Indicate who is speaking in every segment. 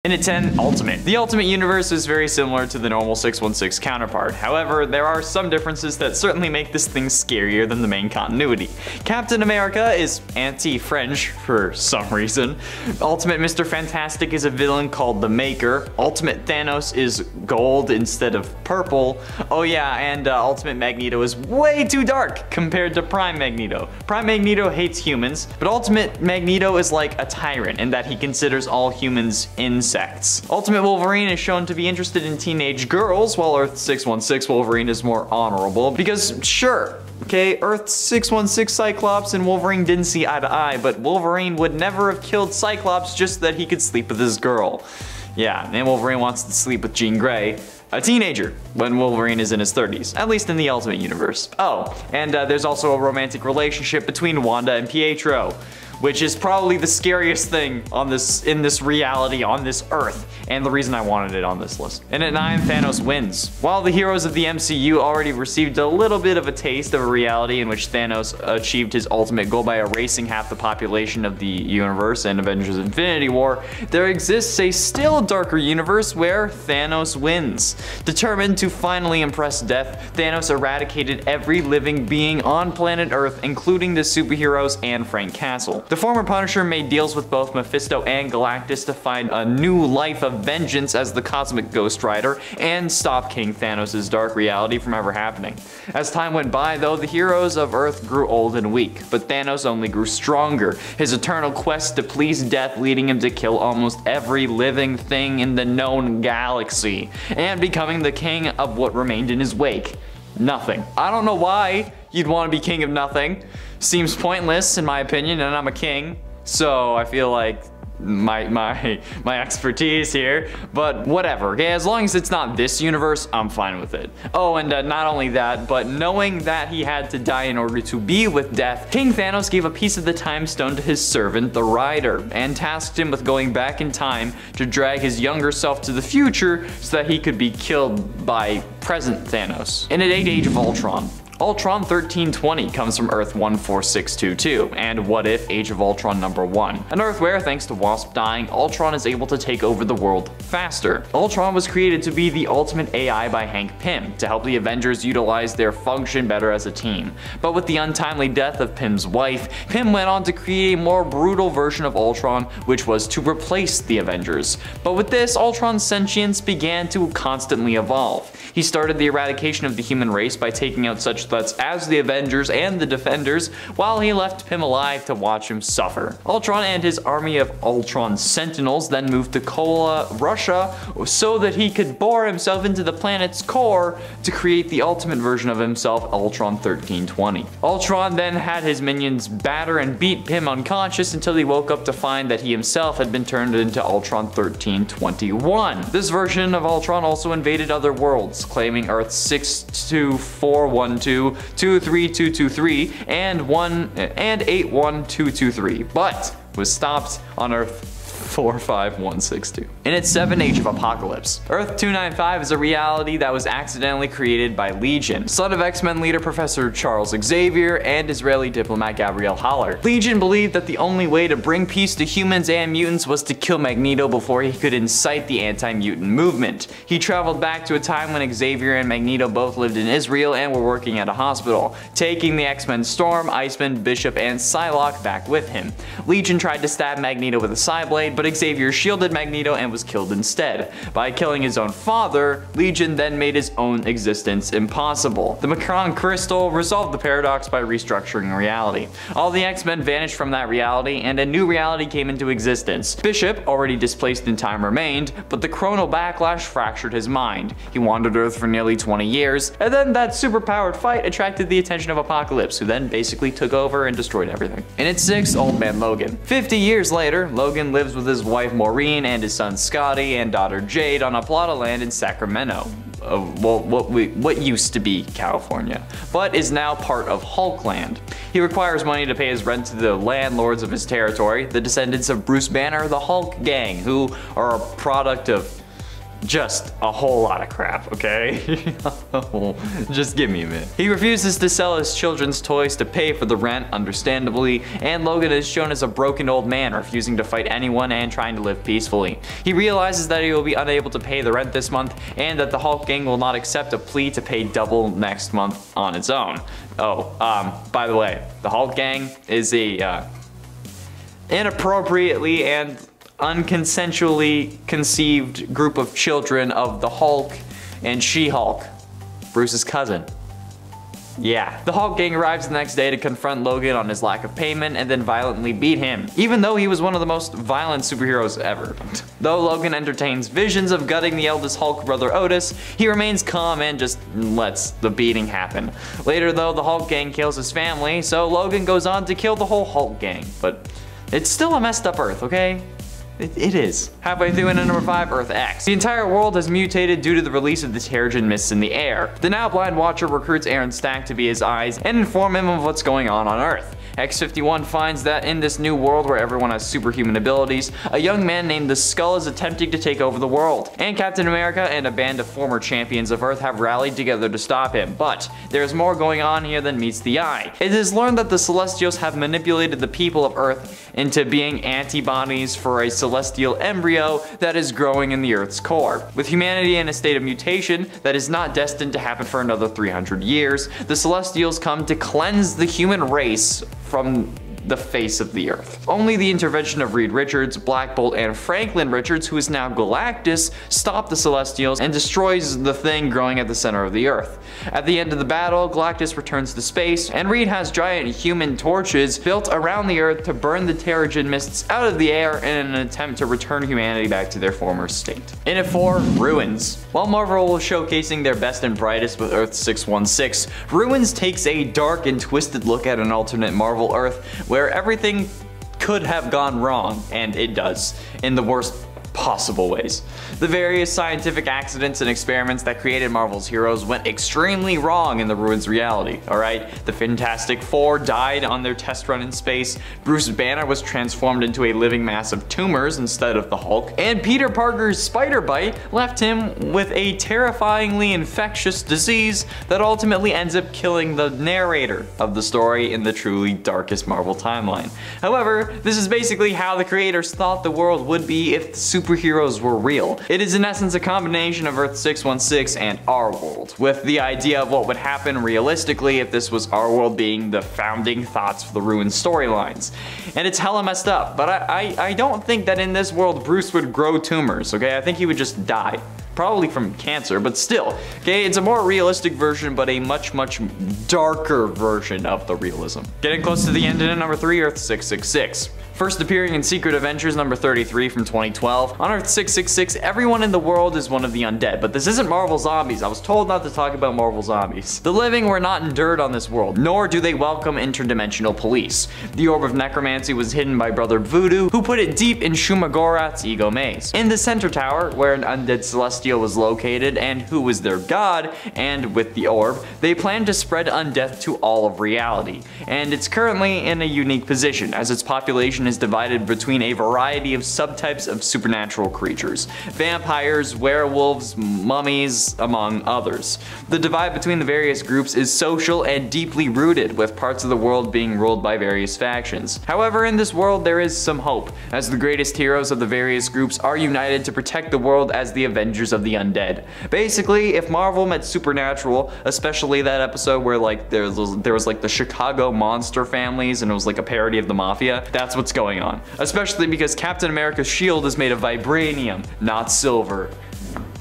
Speaker 1: In at 10, Ultimate. The Ultimate Universe is very similar to the normal 616 counterpart. However, there are some differences that certainly make this thing scarier than the main continuity. Captain America is anti-French for some reason. Ultimate Mr. Fantastic is a villain called the Maker. Ultimate Thanos is gold instead of purple. Oh yeah, and Ultimate Magneto is way too dark compared to Prime Magneto. Prime Magneto hates humans, but Ultimate Magneto is like a tyrant in that he considers all humans insects. Ultimate Wolverine is shown to be interested in teenage girls, while Earth 616 Wolverine is more honorable because sure, okay, Earth 616 Cyclops and Wolverine didn't see eye to eye, but Wolverine would never have killed Cyclops just so that he could sleep with his girl. Yeah, and Wolverine wants to sleep with Jean Grey, a teenager, when Wolverine is in his 30s, at least in the Ultimate Universe. Oh, and there's also a romantic relationship between Wanda and Pietro, which is probably the scariest thing in this reality, on this Earth, and the reason I wanted it on this list. And at 9, Thanos wins. While the heroes of the MCU already received a little bit of a taste of a reality in which Thanos achieved his ultimate goal by erasing half the population of the universe in Avengers Infinity War, there exists a still darker universe where Thanos wins. Determined to finally impress death, Thanos eradicated every living being on planet Earth, including the superheroes and Frank Castle. The former Punisher made deals with both Mephisto and Galactus to find a new life of vengeance as the Cosmic Ghost Rider and stop King Thanos' dark reality from ever happening. As time went by though, the heroes of Earth grew old and weak, but Thanos only grew stronger, his eternal quest to please death leading him to kill almost every living thing in the known galaxy, and becoming the king of what remained in his wake. Nothing. I don't know why you'd want to be king of nothing. Seems pointless in my opinion, and I'm a king, so I feel like my expertise here, but whatever, okay? As long as it's not this universe, I'm fine with it. Oh, and not only that, but knowing that he had to die in order to be with death, King Thanos gave a piece of the Time Stone to his servant, the Rider, and tasked him with going back in time to drag his younger self to the future so that he could be killed by present Thanos. And at 8, Age of Ultron. Ultron 1320 comes from Earth 14622, and What If Age of Ultron number 1. An Earth where, thanks to Wasp dying, Ultron is able to take over the world faster. Ultron was created to be the ultimate AI by Hank Pym, to help the Avengers utilize their function better as a team. But with the untimely death of Pym's wife, Pym went on to create a more brutal version of Ultron, which was to replace the Avengers. But with this, Ultron's sentience began to constantly evolve. He started the eradication of the human race by taking out such threats as the Avengers and the Defenders, while he left Pym alive to watch him suffer. Ultron and his army of Ultron Sentinels then moved to Kola, Russia, so that he could bore himself into the planet's core to create the ultimate version of himself, Ultron 1320. Ultron then had his minions batter and beat Pym unconscious until he woke up to find that he himself had been turned into Ultron 1321. This version of Ultron also invaded other worlds, claiming Earth 62412, 23223, and 81223, but was stopped on Earth 45162. In its 7, Age of Apocalypse. Earth 295 is a reality that was accidentally created by Legion, son of X-Men leader Professor Charles Xavier and Israeli diplomat Gabriel Haller. Legion believed that the only way to bring peace to humans and mutants was to kill Magneto before he could incite the anti-mutant movement. He traveled back to a time when Xavier and Magneto both lived in Israel and were working at a hospital, taking the X-Men Storm, Iceman, Bishop, and Psylocke back with him. Legion tried to stab Magneto with a Psyblade, but Xavier shielded Magneto and was killed instead. By killing his own father, Legion then made his own existence impossible. The Macron Crystal resolved the paradox by restructuring reality. All the X-Men vanished from that reality, and a new reality came into existence. Bishop, already displaced in time, remained, but the Chronal Backlash fractured his mind. He wandered Earth for nearly 20 years, and then that superpowered fight attracted the attention of Apocalypse, who then basically took over and destroyed everything. In its 6th, Old Man Logan. 50 years later, Logan lives with his wife Maureen and his son Scotty and daughter Jade on a plot of land in Sacramento. Well, what used to be California, but is now part of Hulkland. He requires money to pay his rent to the landlords of his territory, the descendants of Bruce Banner, the Hulk Gang, who are a product of Just a whole lot of crap, okay? Just give me a minute. He refuses to sell his children's toys to pay for the rent, understandably, and Logan is shown as a broken old man refusing to fight anyone and trying to live peacefully. He realizes that he will be unable to pay the rent this month and that the Hulk gang will not accept a plea to pay double next month on its own. Oh, by the way, the Hulk gang is a inappropriately and unconsensually conceived group of children of the Hulk and She-Hulk, Bruce's cousin. Yeah, the Hulk gang arrives the next day to confront Logan on his lack of payment and then violently beat him, even though he was one of the most violent superheroes ever. Though Logan entertains visions of gutting the eldest Hulk brother Otis, he remains calm and just lets the beating happen. Later though, the Hulk gang kills his family, so Logan goes on to kill the whole Hulk gang, but it's still a messed up Earth, okay? It is. Halfway through into number 5, Earth X. The entire world has mutated due to the release of the Terrigen mists in the air. The now blind Watcher recruits Aaron Stack to be his eyes and inform him of what's going on Earth. X-51 finds that in this new world where everyone has superhuman abilities, a young man named the Skull is attempting to take over the world. And Captain America and a band of former champions of Earth have rallied together to stop him. But there's more going on here than meets the eye. It is learned that the Celestials have manipulated the people of Earth into being antibodies for a celestial embryo that is growing in the Earth's core. With humanity in a state of mutation that is not destined to happen for another 300 years, the Celestials come to cleanse the human race from the face of the Earth. Only the intervention of Reed Richards, Black Bolt, and Franklin Richards, who is now Galactus, stop the Celestials and destroys the thing growing at the center of the Earth. At the end of the battle, Galactus returns to space, and Reed has giant human torches built around the Earth to burn the Terrigen mists out of the air in an attempt to return humanity back to their former state. In at 4, Ruins. While Marvel was showcasing their best and brightest with Earth 616, Ruins takes a dark and twisted look at an alternate Marvel Earth where everything could have gone wrong, and it does, in the worst possible ways. The various scientific accidents and experiments that created Marvel's heroes went extremely wrong in the Ruins reality, alright? The Fantastic Four died on their test run in space, Bruce Banner was transformed into a living mass of tumors instead of the Hulk, and Peter Parker's spider bite left him with a terrifyingly infectious disease that ultimately ends up killing the narrator of the story in the truly darkest Marvel timeline. However, this is basically how the creators thought the world would be if the superheroes were real. It is in essence a combination of Earth 616 and our world, with the idea of what would happen realistically if this was our world being the founding thoughts for the Ruins storylines. And it's hella messed up, but I don't think that in this world Bruce would grow tumors, okay? I think he would just die. Probably from cancer, but still, okay, it's a more realistic version, but a much darker version of the realism. Getting close to the end in number 3, Earth 666. First appearing in Secret Avengers number 33 from 2012, on Earth 666, everyone in the world is one of the undead, but this isn't Marvel Zombies. I was told not to talk about Marvel Zombies. The living were not endured on this world, nor do they welcome interdimensional police. The Orb of Necromancy was hidden by Brother Voodoo, who put it deep in Shumagorath's ego maze. In the center tower, where an undead celestial was located and who was their god, and with the orb, they plan to spread undeath to all of reality. And it's currently in a unique position, as its population is divided between a variety of subtypes of supernatural creatures. Vampires, werewolves, mummies, among others. The divide between the various groups is social and deeply rooted, with parts of the world being ruled by various factions. However, in this world there is some hope, as the greatest heroes of the various groups are united to protect the world as the Avengers of the Undead. Basically, if Marvel met Supernatural, especially that episode where like there was like the Chicago monster families and it was like a parody of the Mafia, that's what's going on. Especially because Captain America's shield is made of vibranium, not silver.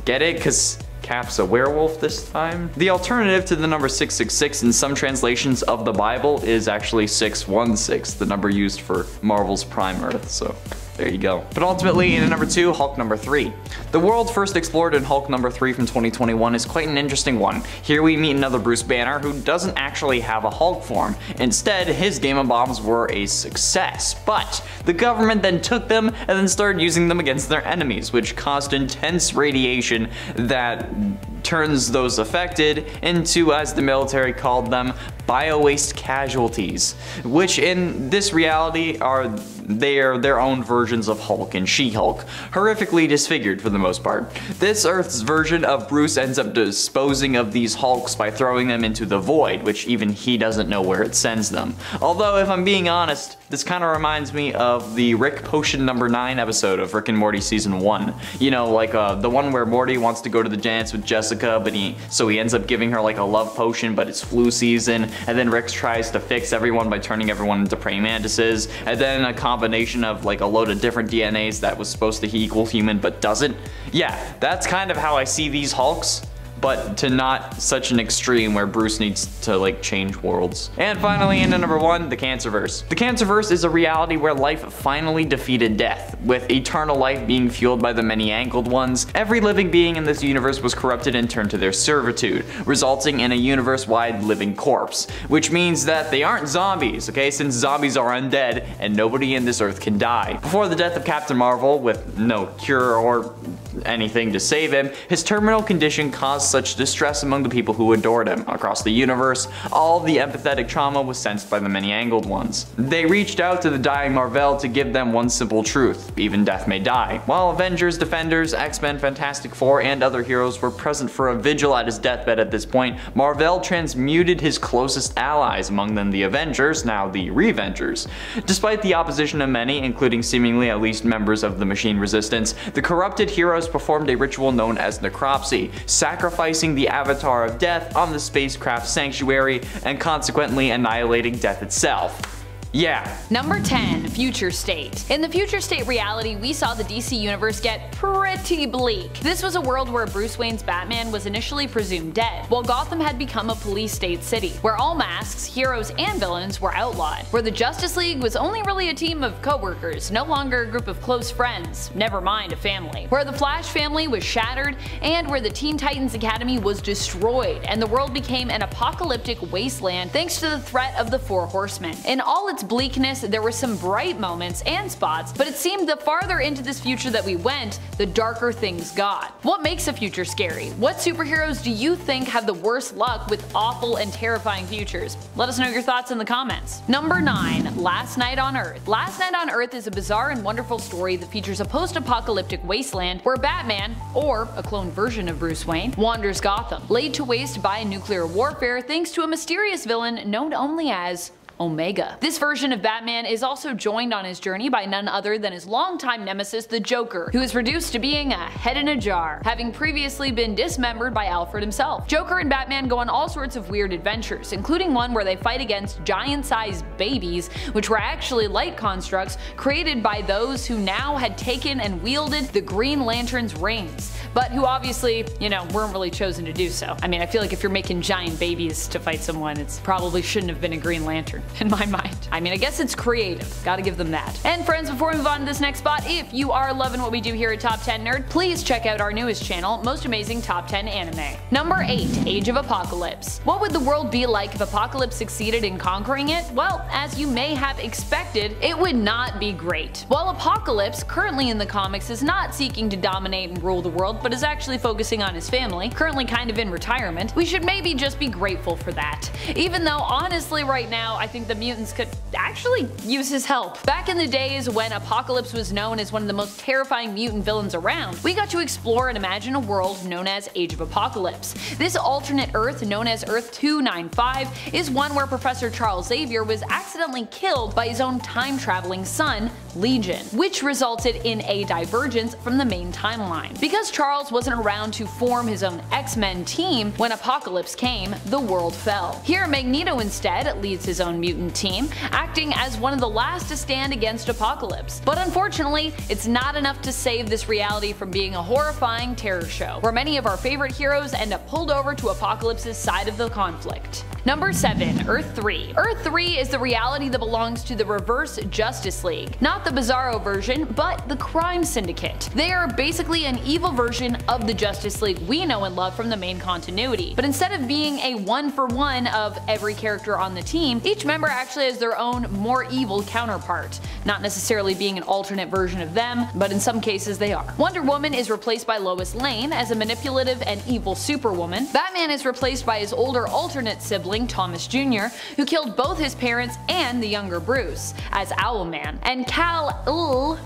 Speaker 1: Get it? Cause Cap's a werewolf this time? The alternative to the number 666 in some translations of the Bible is actually 616, the number used for Marvel's Prime Earth, so there you go. But ultimately, in number 2, Hulk number 3. The world first explored in Hulk number 3 from 2021 is quite an interesting one. Here we meet another Bruce Banner who doesn't actually have a Hulk form. Instead, his Game of Bombs were a success, but the government then took them and then started using them against their enemies, which caused intense radiation that turns those affected into, as the military called them, bio-waste casualties, which in this reality are their own versions of Hulk and She-Hulk, horrifically disfigured for the most part. This Earth's version of Bruce ends up disposing of these Hulks by throwing them into the void, which even he doesn't know where it sends them. Although, if I'm being honest, this kind of reminds me of the Rick Potion number 9 episode of Rick and Morty season 1. You know, like the one where Morty wants to go to the dance with Jessica, but he ends up giving her like a love potion, but it's flu season, and then Rick tries to fix everyone by turning everyone into praying mantises, and then a combination of like a load of different DNAs that was supposed to equal human but doesn't. Yeah, that's kind of how I see these Hulks, but to not such an extreme where Bruce needs to like change worlds. And finally, into number 1, the Cancerverse. The Cancerverse is a reality where life finally defeated death, with eternal life being fueled by the many-angled ones. Every living being in this universe was corrupted and turned to their servitude, resulting in a universe-wide living corpse, which means that they aren't zombies, okay, since zombies are undead and nobody in this earth can die. Before the death of Captain Marvel, with no cure or anything to save him, his terminal condition caused such distress among the people who adored him. Across the universe, all of the empathetic trauma was sensed by the many-angled ones. They reached out to the dying Marvel to give them one simple truth: even death may die. While Avengers, Defenders, X-Men, Fantastic Four, and other heroes were present for a vigil at his deathbed at this point, Marvel transmuted his closest allies, among them the Avengers, now the Revengers. Despite the opposition of many, including seemingly at least members of the Machine Resistance, the corrupted heroes performed a ritual known as necropsy, sacrificing the Avatar of Death on the spacecraft Sanctuary and consequently annihilating death itself. Yeah.
Speaker 2: Number 10, Future State. In the Future State reality, we saw the DC universe get pretty bleak. This was a world where Bruce Wayne's Batman was initially presumed dead, while Gotham had become a police state city, where all masks, heroes, and villains were outlawed, where the Justice League was only really a team of co-workers, no longer a group of close friends, never mind a family, where the Flash family was shattered, and where the Teen Titans Academy was destroyed, and the world became an apocalyptic wasteland thanks to the threat of the Four Horsemen. In all its bleakness, there were some bright moments and spots, but it seemed the farther into this future that we went, the darker things got. What makes a future scary? What superheroes do you think have the worst luck with awful and terrifying futures? Let us know your thoughts in the comments. Number 9, Last Night on Earth. Last Night on Earth is a bizarre and wonderful story that features a post-apocalyptic wasteland where Batman, or a clone version of Bruce Wayne, wanders Gotham, laid to waste by nuclear warfare thanks to a mysterious villain known only as Omega. This version of Batman is also joined on his journey by none other than his longtime nemesis, the Joker, who is reduced to being a head in a jar, having previously been dismembered by Alfred himself. Joker and Batman go on all sorts of weird adventures, including one where they fight against giant-sized babies, which were actually light constructs created by those who now had taken and wielded the Green Lantern's rings, but who obviously, weren't really chosen to do so. I mean, I feel like if you're making giant babies to fight someone, it probably shouldn't have been a Green Lantern. In my mind. I mean, I guess it's creative. Gotta give them that. And friends, before we move on to this next spot, if you are loving what we do here at Top 10 Nerd, please check out our newest channel, Most Amazing Top 10 Anime. Number 8, Age of Apocalypse. What would the world be like if Apocalypse succeeded in conquering it? Well, as you may have expected, it would not be great. While Apocalypse, currently in the comics, is not seeking to dominate and rule the world, but is actually focusing on his family, currently kind of in retirement, we should maybe just be grateful for that. Even though, honestly, right now, I think the mutants could actually use his help. Back in the days when Apocalypse was known as one of the most terrifying mutant villains around, we got to explore and imagine a world known as Age of Apocalypse. This alternate Earth, known as Earth 295, is one where Professor Charles Xavier was accidentally killed by his own time-traveling son, Legion, which resulted in a divergence from the main timeline. Because Charles wasn't around to form his own X-Men team when Apocalypse came, the world fell. Here, Magneto instead leads his own mutant team, acting as one of the last to stand against Apocalypse. But unfortunately, it's not enough to save this reality from being a horrifying terror show, where many of our favorite heroes end up pulled over to Apocalypse's side of the conflict. Number 7, Earth 3. Earth 3 is the reality that belongs to the Reverse Justice League. Not the Bizarro version, but the Crime Syndicate. They are basically an evil version of the Justice League we know and love from the main continuity. But instead of being a one-for-one of every character on the team, each member actually has their own more evil counterpart. Not necessarily being an alternate version of them, but in some cases they are. Wonder Woman is replaced by Lois Lane as a manipulative and evil superwoman. Batman is replaced by his older alternate sibling, sibling Thomas Jr., who killed both his parents and the younger Bruce, as Owlman, and Kal-El,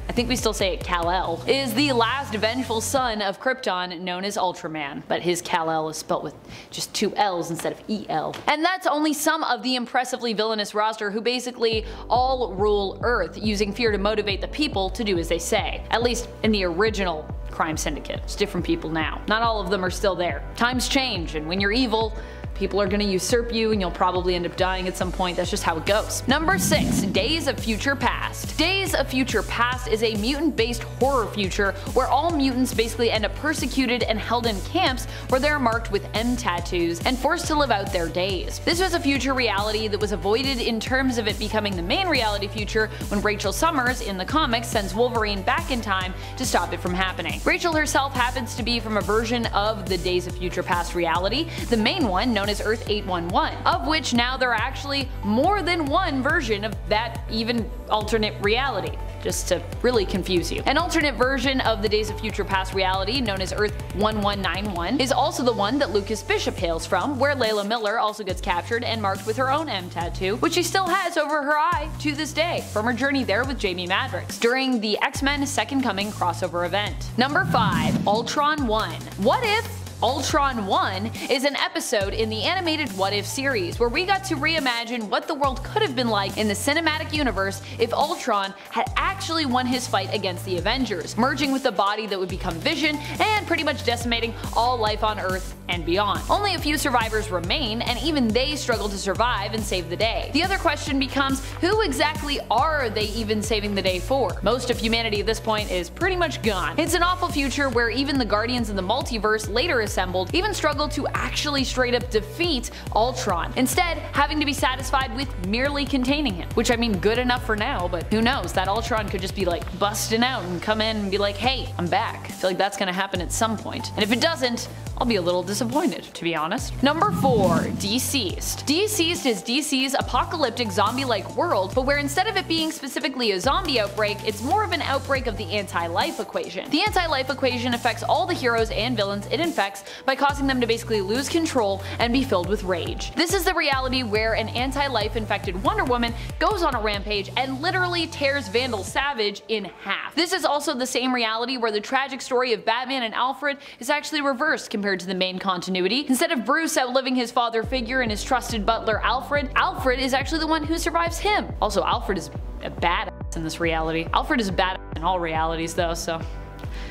Speaker 2: I think we still say it Kal-El, is the last vengeful son of Krypton known as Ultraman, but his Kal-El is spelt with just 2 L's instead of E-L. And that's only some of the impressively villainous roster who basically all rule Earth, using fear to motivate the people to do as they say. At least in the original crime syndicate. It's different people now. Not all of them are still there. Times change, and when you're evil, people are gonna usurp you and you'll probably end up dying at some point. That's just how it goes. Number 6. Days of Future Past. Days of Future Past is a mutant-based horror future where all mutants basically end up persecuted and held in camps where they're marked with M tattoos and forced to live out their days. This was a future reality that was avoided in terms of it becoming the main reality future when Rachel Summers in the comics sends Wolverine back in time to stop it from happening. Rachel herself happens to be from a version of the Days of Future Past reality, the main one known as Earth 811, of which now there are actually more than one version of that even alternate reality, just to really confuse you. An alternate version of the Days of Future Past reality, known as Earth 1191, is also the one that Lucas Bishop hails from, where Layla Miller also gets captured and marked with her own M tattoo, which she still has over her eye to this day, from her journey there with Jamie Madrox, during the X-Men Second Coming crossover event. Number 5. Ultron 1. What if Ultron 1 is an episode in the animated What If series, where we got to reimagine what the world could have been like in the cinematic universe if Ultron had actually won his fight against the Avengers, merging with the body that would become Vision and pretty much decimating all life on Earth and beyond. Only a few survivors remain, and even they struggle to survive and save the day. The other question becomes, who exactly are they even saving the day for? Most of humanity at this point is pretty much gone. It's an awful future where even the Guardians of the Multiverse, later assembled, even struggle to actually straight up defeat Ultron, instead having to be satisfied with merely containing him. Which, I mean, good enough for now, but who knows, that Ultron could just be like busting out and come in and be like, hey, I'm back. I feel like that's gonna happen at some point. And if it doesn't, I'll be a little disappointed, to be honest. Number 4. DCeased. DCeased is DC's apocalyptic zombie-like world, but where instead of it being specifically a zombie outbreak, it's more of an outbreak of the anti-life equation. The anti-life equation affects all the heroes and villains it infects by causing them to basically lose control and be filled with rage. This is the reality where an anti-life infected Wonder Woman goes on a rampage and literally tears Vandal Savage in half. This is also the same reality where the tragic story of Batman and Alfred is actually reversed compared to the main continuity. Instead of Bruce outliving his father figure and his trusted butler Alfred, Alfred is actually the one who survives him. Also, Alfred is a badass in this reality. Alfred is a badass in all realities though, so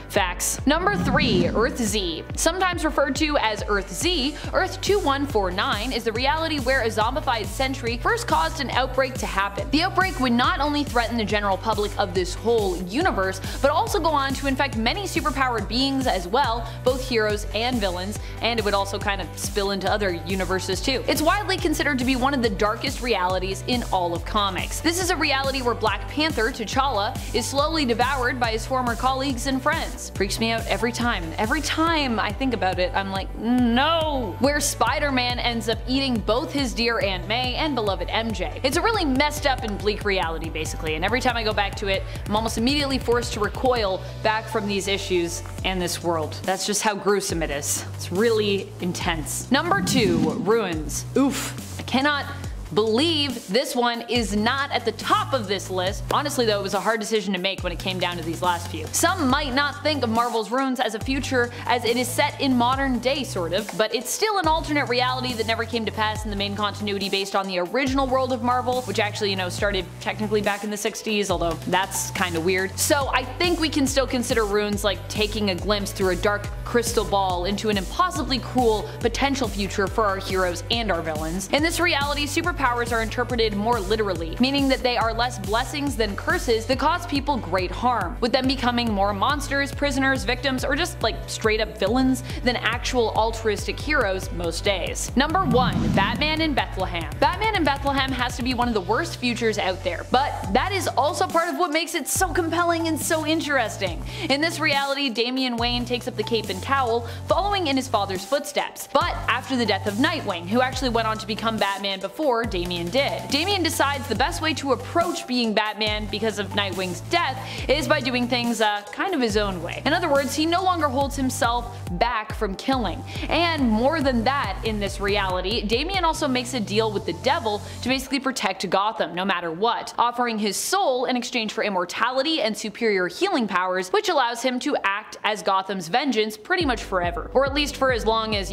Speaker 2: facts. Number 3. Earth Z. Sometimes referred to as Earth Z, Earth 2149 is the reality where a zombified sentry first caused an outbreak to happen. The outbreak would not only threaten the general public of this whole universe, but also go on to infect many superpowered beings as well, both heroes and villains, and it would also kind of spill into other universes too. It's widely considered to be one of the darkest realities in all of comics. This is a reality where Black Panther, T'Challa, is slowly devoured by his former colleagues and friends. Freaks me out every time. Every time I think about it, I'm like, no! Where Spider-Man ends up eating both his dear Aunt May and beloved MJ. It's a really messed up and bleak reality basically, and every time I go back to it, I'm almost immediately forced to recoil back from these issues and this world. That's just how gruesome it is. It's really intense. Number 2. Ruins. Oof. I cannot believe this one is not at the top of this list. Honestly though, it was a hard decision to make when it came down to these last few. Some might not think of Marvel's Ruins as a future as it is set in modern day sort of, but it's still an alternate reality that never came to pass in the main continuity based on the original world of Marvel, which actually, you know, started technically back in the 60s, although that's kinda weird. So I think we can still consider Ruins like taking a glimpse through a dark crystal ball into an impossibly cruel potential future for our heroes and our villains. In this reality, superpowers are interpreted more literally, meaning that they are less blessings than curses that cause people great harm, with them becoming more monsters, prisoners, victims, or just like straight up villains than actual altruistic heroes most days. Number 1. Batman in Bethlehem. Batman in Bethlehem has to be one of the worst futures out there, but that is also part of what makes it so compelling and so interesting. In this reality, Damian Wayne takes up the cape and cowl, following in his father's footsteps, but after the death of Nightwing, who actually went on to become Batman before Damian did. Damian decides the best way to approach being Batman because of Nightwing's death is by doing things kind of his own way. In other words, he no longer holds himself back from killing. And more than that, in this reality, Damian also makes a deal with the devil to basically protect Gotham no matter what, offering his soul in exchange for immortality and superior healing powers, which allows him to act as Gotham's vengeance pretty much forever. Or at least for as long as,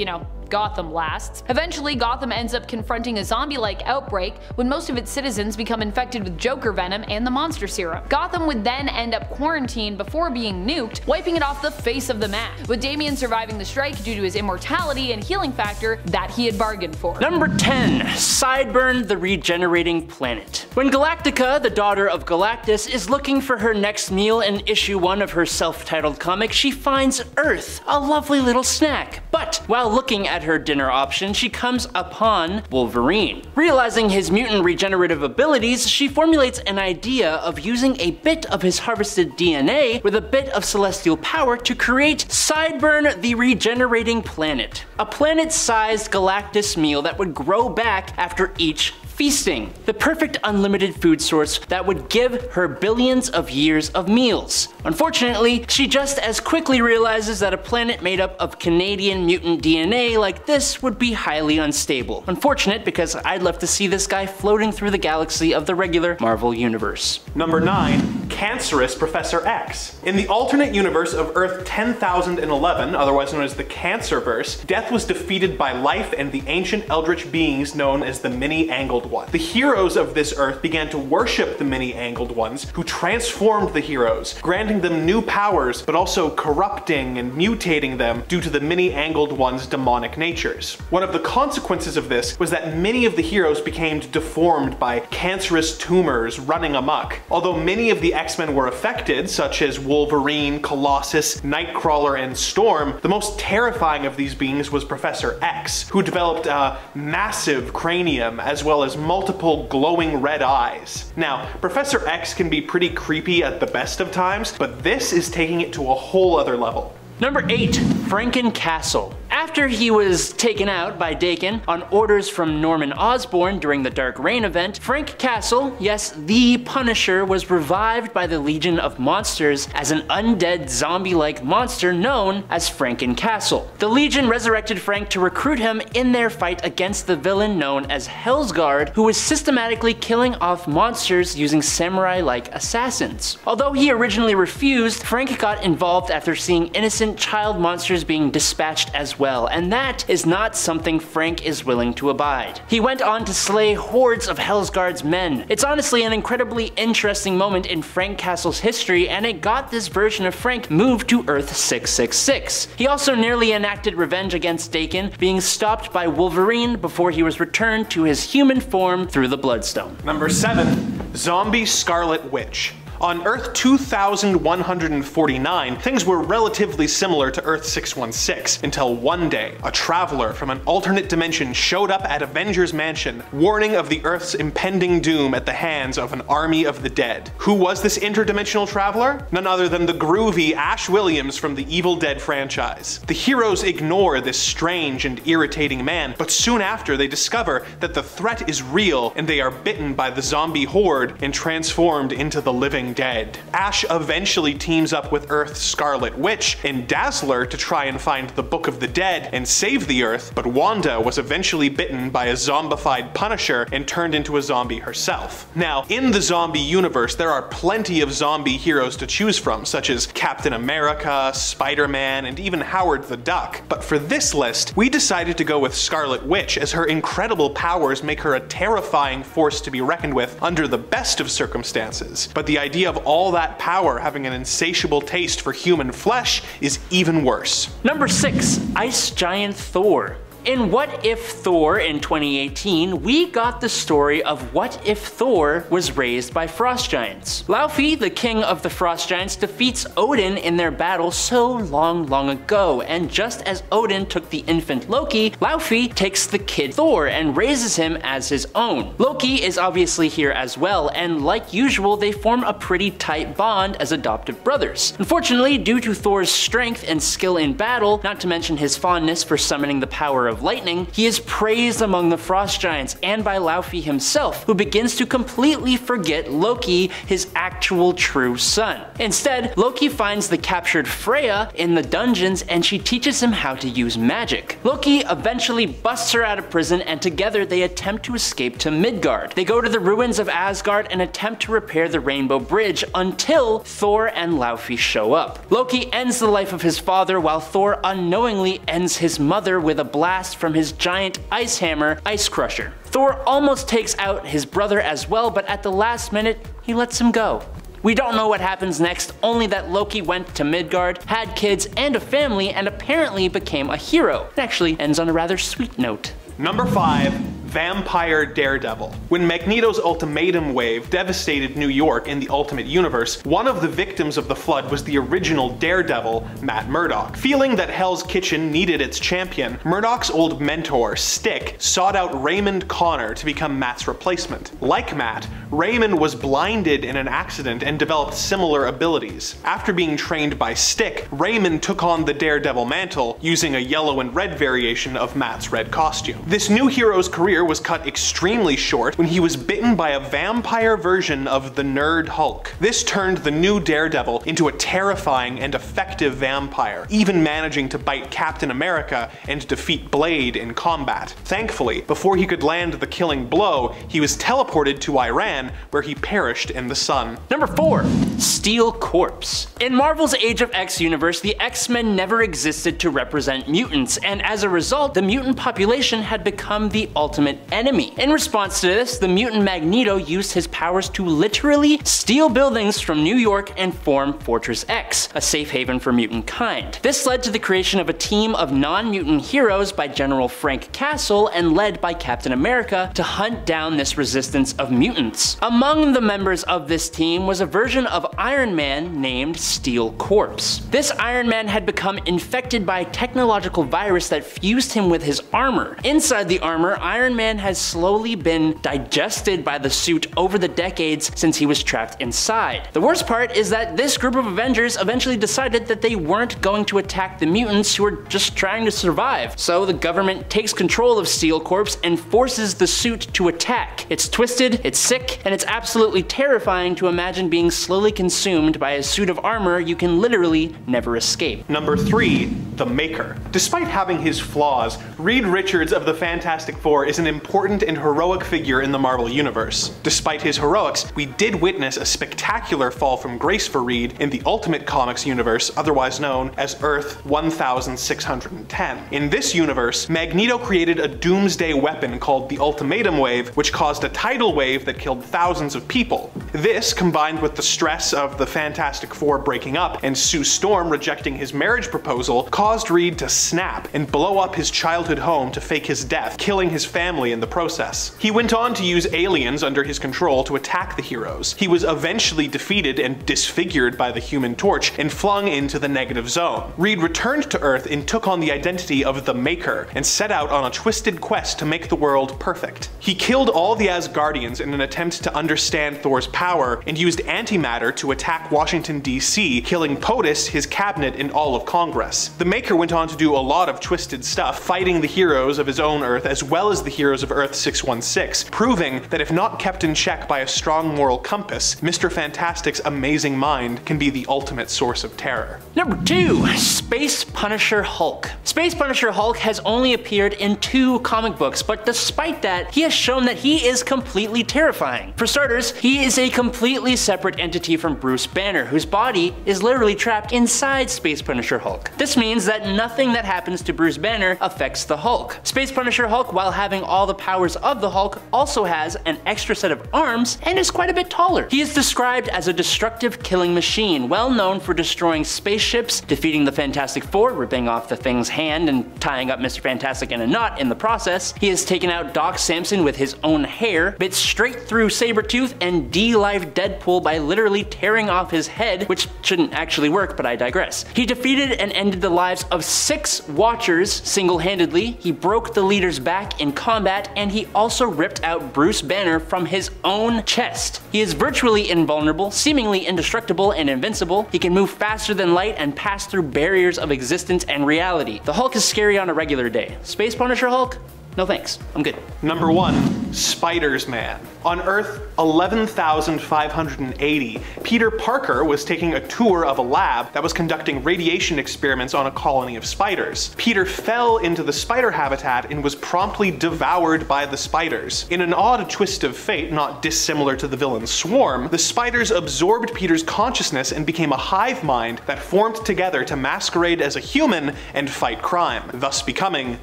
Speaker 2: Gotham lasts. Eventually, Gotham ends up confronting a zombie-like outbreak when most of its citizens become infected with Joker venom and the Monster Serum. Gotham would then end up quarantined before being nuked, wiping it off the face of the map, with Damian surviving the strike due to his immortality and healing factor that he had bargained for.
Speaker 3: Number 10. Sideburn, the Regenerating Planet. When Galactica, the daughter of Galactus, is looking for her next meal in issue 1 of her self-titled comic, she finds Earth, a lovely little snack. But while looking at her dinner option, she comes upon Wolverine. Realizing his mutant regenerative abilities, she formulates an idea of using a bit of his harvested DNA with a bit of celestial power to create Sideburn, the Regenerating Planet, a planet-sized Galactus meal that would grow back after each feasting. The perfect unlimited food source that would give her billions of years of meals. Unfortunately, she just as quickly realizes that a planet made up of Canadian mutant DNA like this would be highly unstable. Unfortunate, because I'd love to see this guy floating through the galaxy of the regular Marvel Universe.
Speaker 4: Number 9. Cancerous Professor X. In the alternate universe of Earth 10,011, otherwise known as the Cancerverse, death was defeated by life and the ancient eldritch beings known as the Many-Angled One. The heroes of this Earth began to worship the Many-Angled Ones, who transformed the heroes, granting them new powers, but also corrupting and mutating them due to the Many-Angled One's demonic natures. One of the consequences of this was that many of the heroes became deformed by cancerous tumors running amok. Although many of the X-Men were affected, such as Wolverine, Colossus, Nightcrawler, and Storm, the most terrifying of these beings was Professor X, who developed a massive cranium as well as multiple glowing red eyes. Now, Professor X can be pretty creepy at the best of times, but this is taking it to a whole other level.
Speaker 3: Number 8. Franken Castle. After he was taken out by Daken on orders from Norman Osborn during the Dark Reign event, Frank Castle, yes, the Punisher, was revived by the Legion of Monsters as an undead zombie-like monster known as Franken Castle. The Legion resurrected Frank to recruit him in their fight against the villain known as Hellsguard, who was systematically killing off monsters using samurai-like assassins. Although he originally refused, Frank got involved after seeing innocent child monsters being dispatched as well, and that is not something Frank is willing to abide. He went on to slay hordes of Hellsguard's men. It's honestly an incredibly interesting moment in Frank Castle's history, and it got this version of Frank moved to Earth 666. He also nearly enacted revenge against Daken, being stopped by Wolverine before he was returned to his human form through the Bloodstone.
Speaker 4: Number 7. Zombie Scarlet Witch. On Earth 2149, things were relatively similar to Earth 616, until one day, a traveler from an alternate dimension showed up at Avengers Mansion, warning of the Earth's impending doom at the hands of an army of the dead. Who was this interdimensional traveler? None other than the groovy Ash Williams from the Evil Dead franchise. The heroes ignore this strange and irritating man, but soon after they discover that the threat is real and they are bitten by the zombie horde and transformed into the living dead. Ash eventually teams up with Earth's Scarlet Witch and Dazzler to try and find the Book of the Dead and save the Earth, but Wanda was eventually bitten by a zombified Punisher and turned into a zombie herself. Now, in the zombie universe, there are plenty of zombie heroes to choose from, such as Captain America, Spider-Man, and even Howard the Duck. But for this list, we decided to go with Scarlet Witch, as her incredible powers make her a terrifying force to be reckoned with under the best of circumstances. But the idea of all that power having an insatiable taste for human flesh is even worse.
Speaker 3: Number 6. Ice Giant Thor. In What If Thor in 2018, we got the story of what if Thor was raised by frost giants. Laufey, the king of the frost giants, defeats Odin in their battle so long ago, and just as Odin took the infant Loki, Laufey takes the kid Thor and raises him as his own. Loki is obviously here as well, and like usual, they form a pretty tight bond as adoptive brothers. Unfortunately, due to Thor's strength and skill in battle, not to mention his fondness for summoning the power of lightning, he is praised among the frost giants and by Laufey himself, who begins to completely forget Loki, his actual true son. Instead, Loki finds the captured Freya in the dungeons and she teaches him how to use magic. Loki eventually busts her out of prison and together they attempt to escape to Midgard. They go to the ruins of Asgard and attempt to repair the Rainbow Bridge until Thor and Laufey show up. Loki ends the life of his father while Thor unknowingly ends his mother with a blast from his giant ice hammer, Ice Crusher. Thor almost takes out his brother as well, but at the last minute, he lets him go. We don't know what happens next, only that Loki went to Midgard, had kids and a family, and apparently became a hero. It actually ends on a rather sweet note.
Speaker 4: Number 5. Vampire Daredevil. When Magneto's ultimatum wave devastated New York in the Ultimate Universe, one of the victims of the flood was the original Daredevil, Matt Murdock. Feeling that Hell's Kitchen needed its champion, Murdock's old mentor, Stick, sought out Raymond Connor to become Matt's replacement. Like Matt, Raymond was blinded in an accident and developed similar abilities. After being trained by Stick, Raymond took on the Daredevil mantle, using a yellow and red variation of Matt's red costume. This new hero's career was cut extremely short when he was bitten by a vampire version of the Nerd Hulk. This turned the new Daredevil into a terrifying and effective vampire, even managing to bite Captain America and defeat Blade in combat. Thankfully, before he could land the killing blow, he was teleported to Iran, where he perished in the sun.
Speaker 3: Number 4. Steel Corpse. In Marvel's Age of X universe, the X-Men never existed to represent mutants, and as a result, the mutant population had become the ultimate enemy. In response to this, the mutant Magneto used his powers to literally steal buildings from New York and form Fortress X, a safe haven for mutant kind. This led to the creation of a team of non-mutant heroes by General Frank Castle and led by Captain America to hunt down this resistance of mutants. Among the members of this team was a version of Iron Man named Steel Corpse. This Iron Man had become infected by a technological virus that fused him with his armor. Inside the armor, Iron Man has slowly been digested by the suit over the decades since he was trapped inside. The worst part is that this group of Avengers eventually decided that they weren't going to attack the mutants who were just trying to survive. So the government takes control of Steel Corpse and forces the suit to attack. It's twisted, it's sick, and it's absolutely terrifying to imagine being slowly consumed by a suit of armor you can literally never escape.
Speaker 4: Number 3. The Maker. Despite having his flaws, Reed Richards of the Fantastic Four is an important and heroic figure in the Marvel Universe. Despite his heroics, we did witness a spectacular fall from grace for Reed in the Ultimate Comics universe, otherwise known as Earth 1610. In this universe, Magneto created a doomsday weapon called the Ultimatum Wave, which caused a tidal wave that killed thousands of people. This, combined with the stress of the Fantastic Four breaking up and Sue Storm rejecting his marriage proposal, caused Reed to snap and blow up his childhood home to fake his death, killing his family in the process. He went on to use aliens under his control to attack the heroes. He was eventually defeated and disfigured by the Human Torch and flung into the negative zone. Reed returned to Earth and took on the identity of the Maker and set out on a twisted quest to make the world perfect. He killed all the Asgardians in an attempt to understand Thor's power and used antimatter to attack Washington, D.C., killing POTUS, his cabinet, and all of Congress. The Maker went on to do a lot of twisted stuff, fighting the heroes of his own Earth as well as the heroes of Earth 616, proving that if not kept in check by a strong moral compass, Mr. Fantastic's amazing mind can be the ultimate source of terror.
Speaker 3: Number 2. Space Punisher Hulk. Space Punisher Hulk has only appeared in 2 comic books, but despite that, he has shown that he is completely terrifying. For starters, he is a completely separate entity from Bruce Banner, whose body is literally trapped inside Space Punisher Hulk. This means that nothing that happens to Bruce Banner affects the Hulk. Space Punisher Hulk, while having all the powers of the Hulk, also has an extra set of arms and is quite a bit taller. He is described as a destructive killing machine, well known for destroying spaceships, defeating the Fantastic Four, ripping off the Thing's hand and tying up Mr. Fantastic in a knot in the process. He has taken out Doc Samson with his own hair, bit straight through through Sabretooth and D-Life Deadpool by literally tearing off his head, which shouldn't actually work, but I digress. He defeated and ended the lives of 6 Watchers single-handedly, he broke the leader's back in combat, and he also ripped out Bruce Banner from his own chest. He is virtually invulnerable, seemingly indestructible and invincible. He can move faster than light and pass through barriers of existence and reality. The Hulk is scary on a regular day. Space Punisher Hulk? No thanks, I'm good.
Speaker 4: Number 1, Spiders-Man. On Earth 11,580, Peter Parker was taking a tour of a lab that was conducting radiation experiments on a colony of spiders. Peter fell into the spider habitat and was promptly devoured by the spiders. In an odd twist of fate, not dissimilar to the villain Swarm, the spiders absorbed Peter's consciousness and became a hive mind that formed together to masquerade as a human and fight crime, thus becoming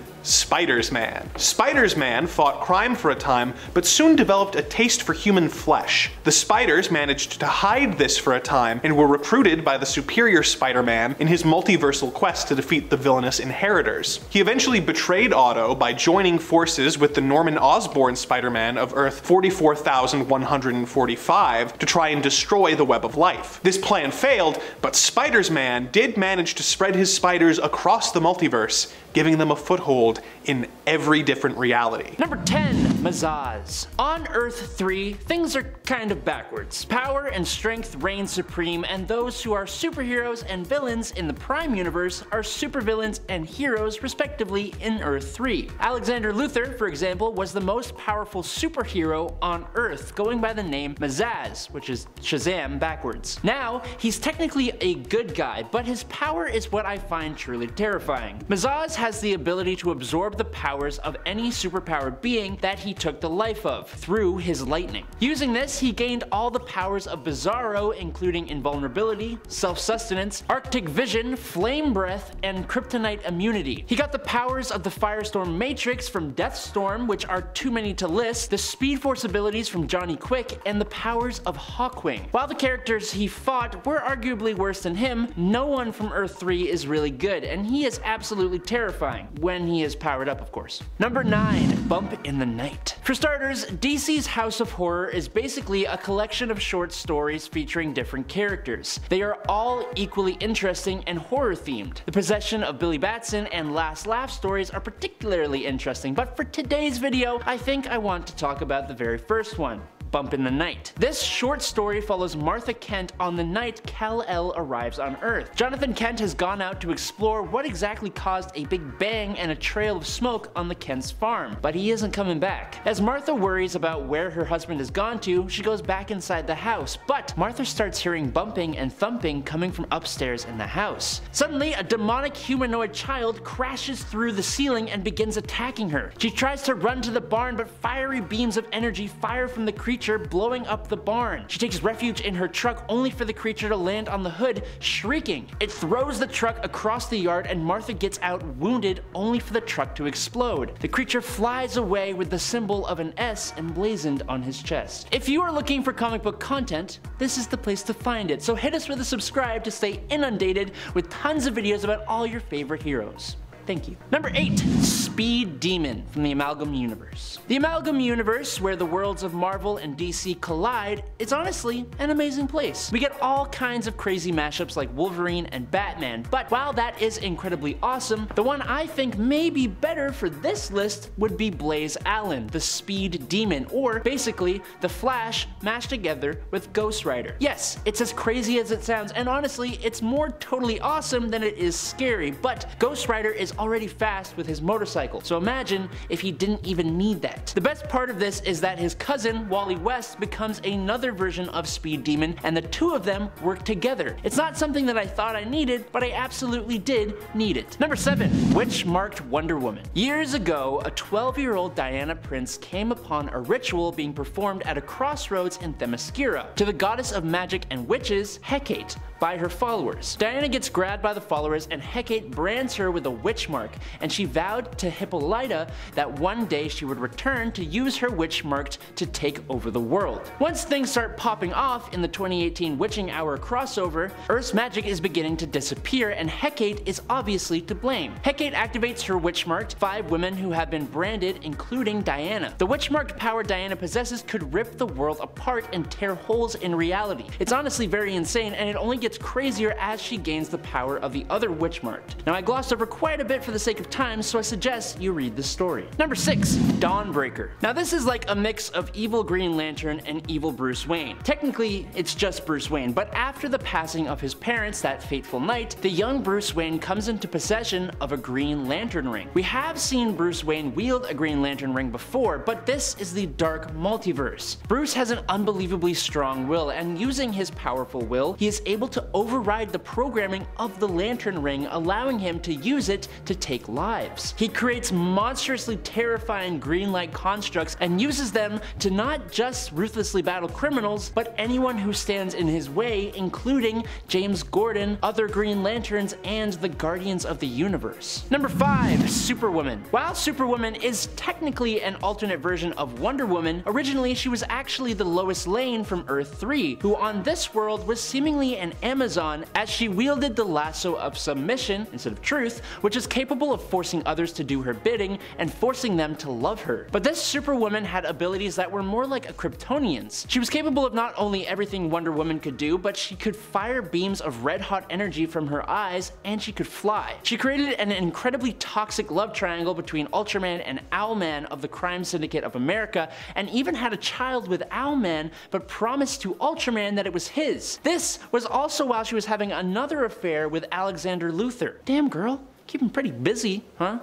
Speaker 4: Spiders-Man. Spiders-Man fought crime for a time, but soon developed a taste for human flesh. The spiders managed to hide this for a time and were recruited by the superior Spider-Man in his multiversal quest to defeat the villainous Inheritors. He eventually betrayed Otto by joining forces with the Norman Osborn Spider-Man of Earth 44,145 to try and destroy the Web of Life. This plan failed, but Spiders-Man did manage to spread his spiders across the multiverse, giving them a foothold in every different reality.
Speaker 3: Number 10, Mazaz. On Earth 3, things are kind of backwards. Power and strength reign supreme, and those who are superheroes and villains in the Prime Universe are supervillains and heroes respectively in Earth 3. Alexander Luthor, for example, was the most powerful superhero on Earth, going by the name Mazaz, which is Shazam backwards. Now, he's technically a good guy, but his power is what I find truly terrifying. Mazaz has the ability to absorb the powers of any superpowered being that he took the life of through his lightning. Using this, he gained all the powers of Bizarro, including invulnerability, self-sustenance, Arctic vision, flame breath, and kryptonite immunity. He got the powers of the Firestorm Matrix from Deathstorm, which are too many to list, the Speed Force abilities from Johnny Quick, and the powers of Hawkwing. While the characters he fought were arguably worse than him, no one from Earth 3 is really good, and he is absolutely terrifying. When he is powered up, of course. Number 9, Bump in the Night. For starters, DC's House of Horror is basically a collection of short stories featuring different characters. They are all equally interesting and horror themed. The Possession of Billy Batson and Last Laugh stories are particularly interesting, but for today's video, I think I want to talk about the very first one. Bump in the Night. This short story follows Martha Kent on the night Kal-El arrives on Earth. Jonathan Kent has gone out to explore what exactly caused a big bang and a trail of smoke on the Kent's farm, but he isn't coming back. As Martha worries about where her husband has gone to, she goes back inside the house, but Martha starts hearing bumping and thumping coming from upstairs in the house. Suddenly, a demonic humanoid child crashes through the ceiling and begins attacking her. She tries to run to the barn, but fiery beams of energy fire from the creature, blowing up the barn. She takes refuge in her truck only for the creature to land on the hood, shrieking. It throws the truck across the yard and Martha gets out wounded only for the truck to explode. The creature flies away with the symbol of an S emblazoned on his chest. If you are looking for comic book content, this is the place to find it, so hit us with a subscribe to stay inundated with tons of videos about all your favorite heroes. Thank you. Number 8, Speed Demon from the Amalgam Universe. The Amalgam Universe, where the worlds of Marvel and DC collide, is honestly an amazing place. We get all kinds of crazy mashups like Wolverine and Batman, but while that is incredibly awesome, the one I think may be better for this list would be Blaze Allen, the Speed Demon, or basically the Flash mashed together with Ghost Rider. Yes, it's as crazy as it sounds, and honestly, it's more totally awesome than it is scary, but Ghost Rider is already fast with his motorcycle, so imagine if he didn't even need that. The best part of this is that his cousin, Wally West, becomes another version of Speed Demon, and the two of them work together. It's not something that I thought I needed, but I absolutely did need it. Number 7, Witch-Marked Wonder Woman. Years ago, a 12-year-old Diana Prince came upon a ritual being performed at a crossroads in Themyscira to the goddess of magic and witches, Hecate. by her followers. Diana gets grabbed by the followers and Hecate brands her with a witch mark, and she vowed to Hippolyta that one day she would return to use her witch mark to take over the world. Once things start popping off in the 2018 Witching Hour crossover, Earth's magic is beginning to disappear and Hecate is obviously to blame. Hecate activates her witch mark, 5 women who have been branded, including Diana. The witch marked power Diana possesses could rip the world apart and tear holes in reality. It's honestly very insane, and it only gets crazier as she gains the power of the other witch marked. Now I glossed over quite a bit for the sake of time, so I suggest you read the story. Number 6. Dawnbreaker. Now this is like a mix of evil Green Lantern and evil Bruce Wayne. Technically, it's just Bruce Wayne, but after the passing of his parents that fateful night, the young Bruce Wayne comes into possession of a Green Lantern ring. We have seen Bruce Wayne wield a Green Lantern ring before, but this is the dark multiverse. Bruce has an unbelievably strong will, and using his powerful will, he is able to override the programming of the Lantern ring, allowing him to use it to take lives. He creates monstrously terrifying green-like constructs and uses them to not just ruthlessly battle criminals, but anyone who stands in his way, including James Gordon, other Green Lanterns, and the Guardians of the Universe. Number 5. Superwoman. While Superwoman is technically an alternate version of Wonder Woman, originally she was actually the Lois Lane from Earth 3, who on this world was seemingly an Amazon as she wielded the lasso of submission instead of truth, which is capable of forcing others to do her bidding and forcing them to love her. But this Superwoman had abilities that were more like a Kryptonian's. She was capable of not only everything Wonder Woman could do, but she could fire beams of red-hot energy from her eyes, and she could fly. She created an incredibly toxic love triangle between Ultraman and Owlman of the Crime Syndicate of America, and even had a child with Owlman, but promised to Ultraman that it was his. This was also while she was having another affair with Alexander Luthor. Damn girl, keeping pretty busy, huh?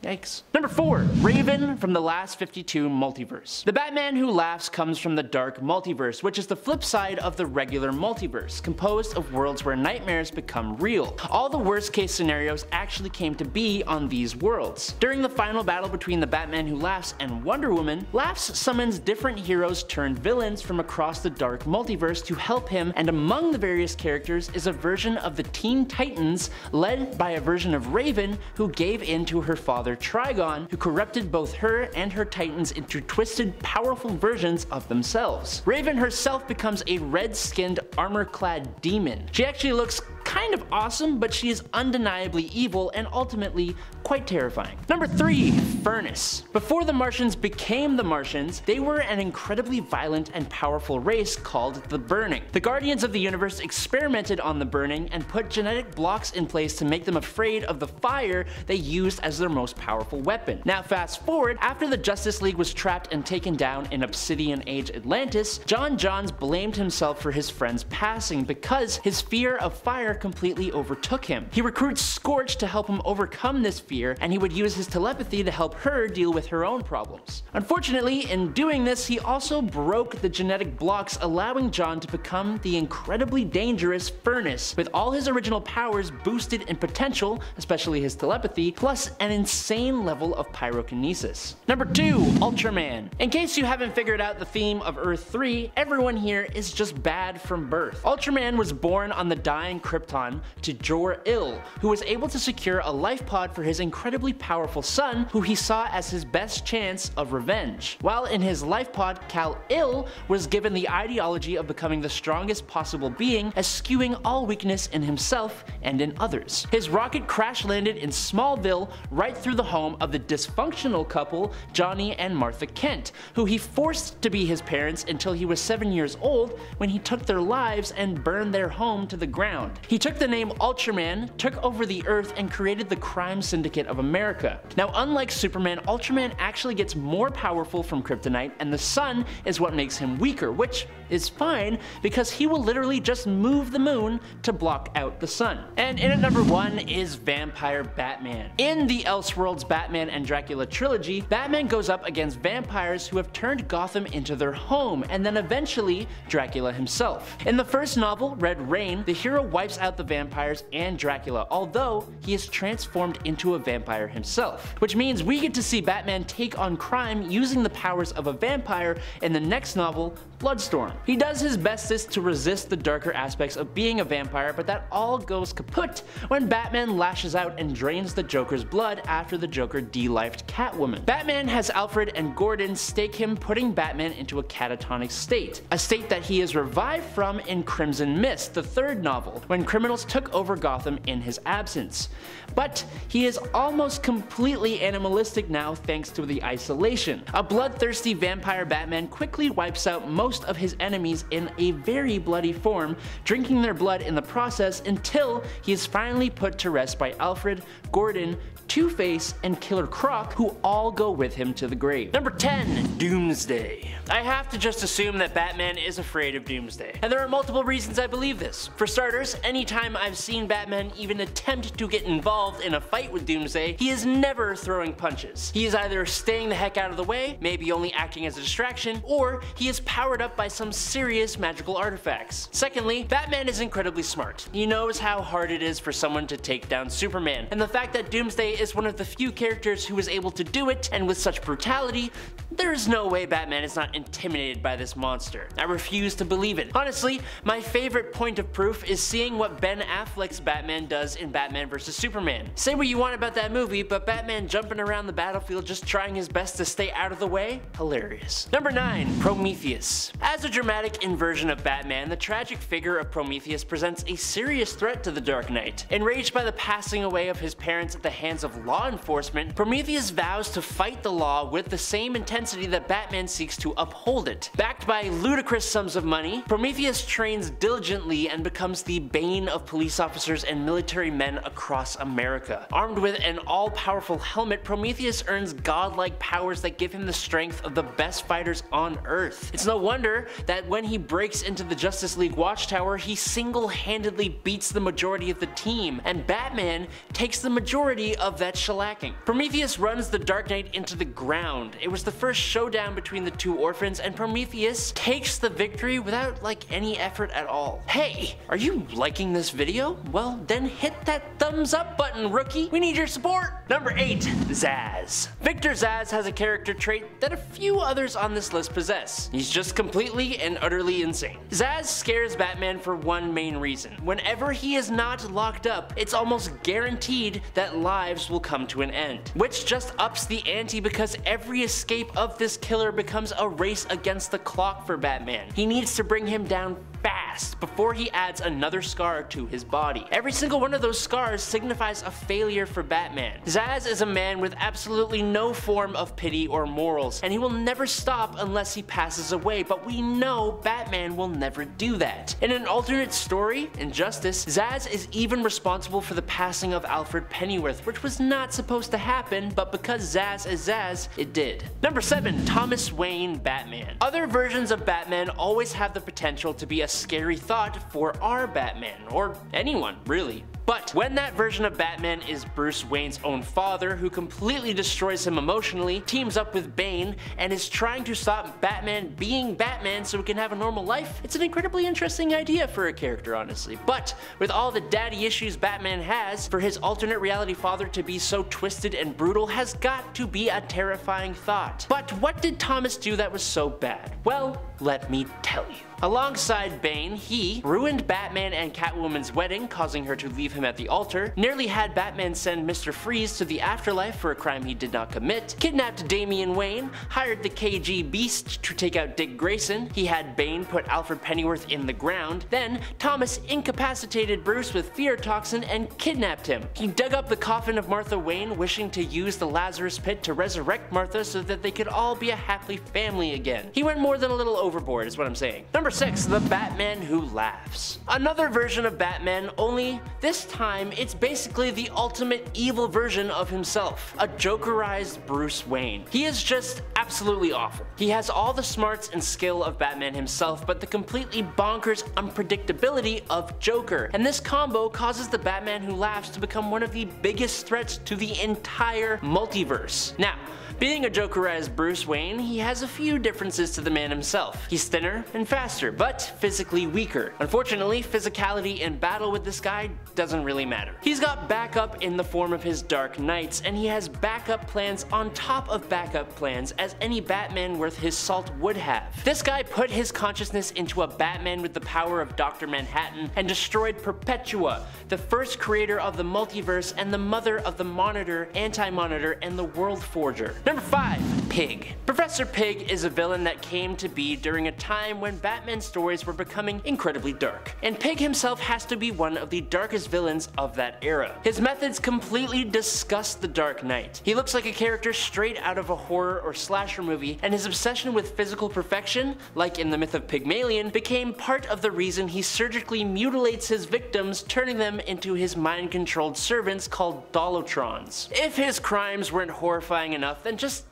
Speaker 3: Yikes. Number 4. Raven from the Last 52 Multiverse. The Batman who laughs comes from the Dark Multiverse, which is the flip side of the regular multiverse, composed of worlds where nightmares become real. All the worst case scenarios actually came to be on these worlds. During the final battle between the Batman who laughs and Wonder Woman, Laughs summons different heroes turned villains from across the Dark Multiverse to help him, and among the various characters is a version of the Teen Titans led by a version of Raven who gave in to her father Trigon, who corrupted both her and her Titans into twisted, powerful versions of themselves. Raven herself becomes a red-skinned, armor-clad demon. She actually looks kind of awesome, but she is undeniably evil and ultimately quite terrifying. Number 3. Furnace. Before the Martians became the Martians, they were an incredibly violent and powerful race called the Burning. The Guardians of the Universe experimented on the Burning and put genetic blocks in place to make them afraid of the fire they used as their most powerful weapon. Now fast forward, after the Justice League was trapped and taken down in Obsidian Age Atlantis, John Johns blamed himself for his friend's passing because his fear of fire completely overtook him. He recruits Scorch to help him overcome this fear, and he would use his telepathy to help her deal with her own problems. Unfortunately, in doing this, he also broke the genetic blocks, allowing John to become the incredibly dangerous Furnace, with all his original powers boosted in potential, especially his telepathy, plus an insane level of pyrokinesis. Number 2. Ultraman. In case you haven't figured out the theme of Earth 3, everyone here is just bad from birth. Ultraman was born on the dying Krypton to Jor-Il, who was able to secure a life pod for his incredibly powerful son, who he saw as his best chance of revenge. While in his life pod, Kal-El was given the ideology of becoming the strongest possible being, eschewing all weakness in himself and in others. His rocket crash landed in Smallville, right through the home of the dysfunctional couple Johnny and Martha Kent, who he forced to be his parents until he was 7 years old, when he took their lives and burned their home to the ground. He took the name Ultraman, took over the Earth, and created the Crime Syndicate of America. Now unlike Superman, Ultraman actually gets more powerful from kryptonite, and the sun is what makes him weaker, which is fine because he will literally just move the moon to block out the sun. And in at number 1 is Vampire Batman. In the Elseworlds Batman and Dracula trilogy, Batman goes up against vampires who have turned Gotham into their home, and then eventually Dracula himself. In the first novel, Red Rain, the hero wipes out out the vampires and Dracula, although he is transformed into a vampire himself. Which means we get to see Batman take on crime using the powers of a vampire in the next novel, Bloodstorm. He does his bestest to resist the darker aspects of being a vampire, but that all goes kaput when Batman lashes out and drains the Joker's blood after the Joker de-lifed Catwoman. Batman has Alfred and Gordon stake him, putting Batman into a catatonic state, a state that he is revived from in Crimson Mist, the third novel, when criminals took over Gotham in his absence. But he is almost completely animalistic now thanks to the isolation. A bloodthirsty vampire Batman quickly wipes out most of his enemies in a very bloody form, drinking their blood in the process until he is finally put to rest by Alfred, Gordon, Two-Face, and Killer Croc, who all go with him to the grave. Number 10. Doomsday. I have to just assume that Batman is afraid of Doomsday, and there are multiple reasons I believe this. For starters, anytime I've seen Batman even attempt to get involved in a fight with Doomsday, he is never throwing punches. He is either staying the heck out of the way, maybe only acting as a distraction, or he is powered up by some serious magical artifacts. Secondly, Batman is incredibly smart. He knows how hard it is for someone to take down Superman, and the fact that Doomsday is one of the few characters who is able to do it, and with such brutality, there is no way Batman is not intimidated by this monster. I refuse to believe it. Honestly, my favorite point of proof is seeing what Ben Affleck's Batman does in Batman vs Superman. Say what you want about that movie, but Batman jumping around the battlefield just trying his best to stay out of the way? Hilarious. Number 9. Prometheus. As a dramatic inversion of Batman, the tragic figure of Prometheus presents a serious threat to the Dark Knight. Enraged by the passing away of his parents at the hands of law enforcement, Prometheus vows to fight the law with the same intensity that Batman seeks to uphold it. Backed by ludicrous sums of money, Prometheus trains diligently and becomes the bane of police officers and military men across America. Armed with an all-powerful helmet, Prometheus earns godlike powers that give him the strength of the best fighters on Earth. It's no wonder that when he breaks into the Justice League Watchtower, he single-handedly beats the majority of the team, and Batman takes the majority of that shellacking. Prometheus runs the Dark Knight into the ground. It was the first showdown between the two orphans, and Prometheus takes the victory without any effort at all. Hey, are you liking this video? Well, then hit that thumbs up button, rookie. We need your support. Number 8. Zsasz. Victor Zsasz has a character trait that a few others on this list possess. He's just completely and utterly insane. Zsasz scares Batman for one main reason. Whenever he is not locked up, it's almost guaranteed that lives will come to an end, which just ups the ante because every escape of this killer becomes a race against the clock for Batman. He needs to bring him down fast before he adds another scar to his body. Every single one of those scars signifies a failure for Batman. Zsasz is a man with absolutely no form of pity or morals, and he will never stop unless he passes away, but we know Batman will never do that. In an alternate story, Injustice, Zsasz is even responsible for the passing of Alfred Pennyworth, which was not supposed to happen, but because Zsasz is Zsasz, it did. Number 7. Thomas Wayne Batman. Other versions of Batman always have the potential to be a scary thought for our Batman, or anyone, really. But when that version of Batman is Bruce Wayne's own father, who completely destroys him emotionally, teams up with Bane, and is trying to stop Batman being Batman so he can have a normal life, it's an incredibly interesting idea for a character, honestly. But with all the daddy issues Batman has, for his alternate reality father to be so twisted and brutal has got to be a terrifying thought. But what did Thomas do that was so bad? Well, let me tell you. Alongside Bane, he ruined Batman and Catwoman's wedding, causing her to leave him at the altar, nearly had Batman send Mr. Freeze to the afterlife for a crime he did not commit, kidnapped Damian Wayne, hired the KG Beast to take out Dick Grayson, he had Bane put Alfred Pennyworth in the ground, then Thomas incapacitated Bruce with fear toxin and kidnapped him. He dug up the coffin of Martha Wayne, wishing to use the Lazarus Pit to resurrect Martha so that they could all be a happy family again. He went more than a little overboard is what I'm saying. Number 6. The Batman Who Laughs. Another version of Batman, only this time it's basically the ultimate evil version of himself. A Jokerized Bruce Wayne. He is just absolutely awful. He has all the smarts and skill of Batman himself, but the completely bonkers unpredictability of Joker. And this combo causes the Batman Who Laughs to become one of the biggest threats to the entire multiverse. Now, being a Jokerized Bruce Wayne, he has a few differences to the man himself. He's thinner and faster faster, but physically weaker. Unfortunately, physicality in battle with this guy doesn't really matter. He's got backup in the form of his Dark Knights, and he has backup plans on top of backup plans as any Batman worth his salt would have. This guy put his consciousness into a Batman with the power of Dr. Manhattan and destroyed Perpetua, the first creator of the multiverse and the mother of the Monitor, Anti-Monitor, and the World Forger. Number 5. Pig. Professor Pig is a villain that came to be during a time when Batman stories were becoming incredibly dark, and Pig himself has to be one of the darkest villains of that era. His methods completely disgust the Dark Knight. He looks like a character straight out of a horror or slasher movie, and his obsession with physical perfection, like in the myth of Pygmalion, became part of the reason he surgically mutilates his victims, turning them into his mind-controlled servants called Dolotrons. If his crimes weren't horrifying enough, then just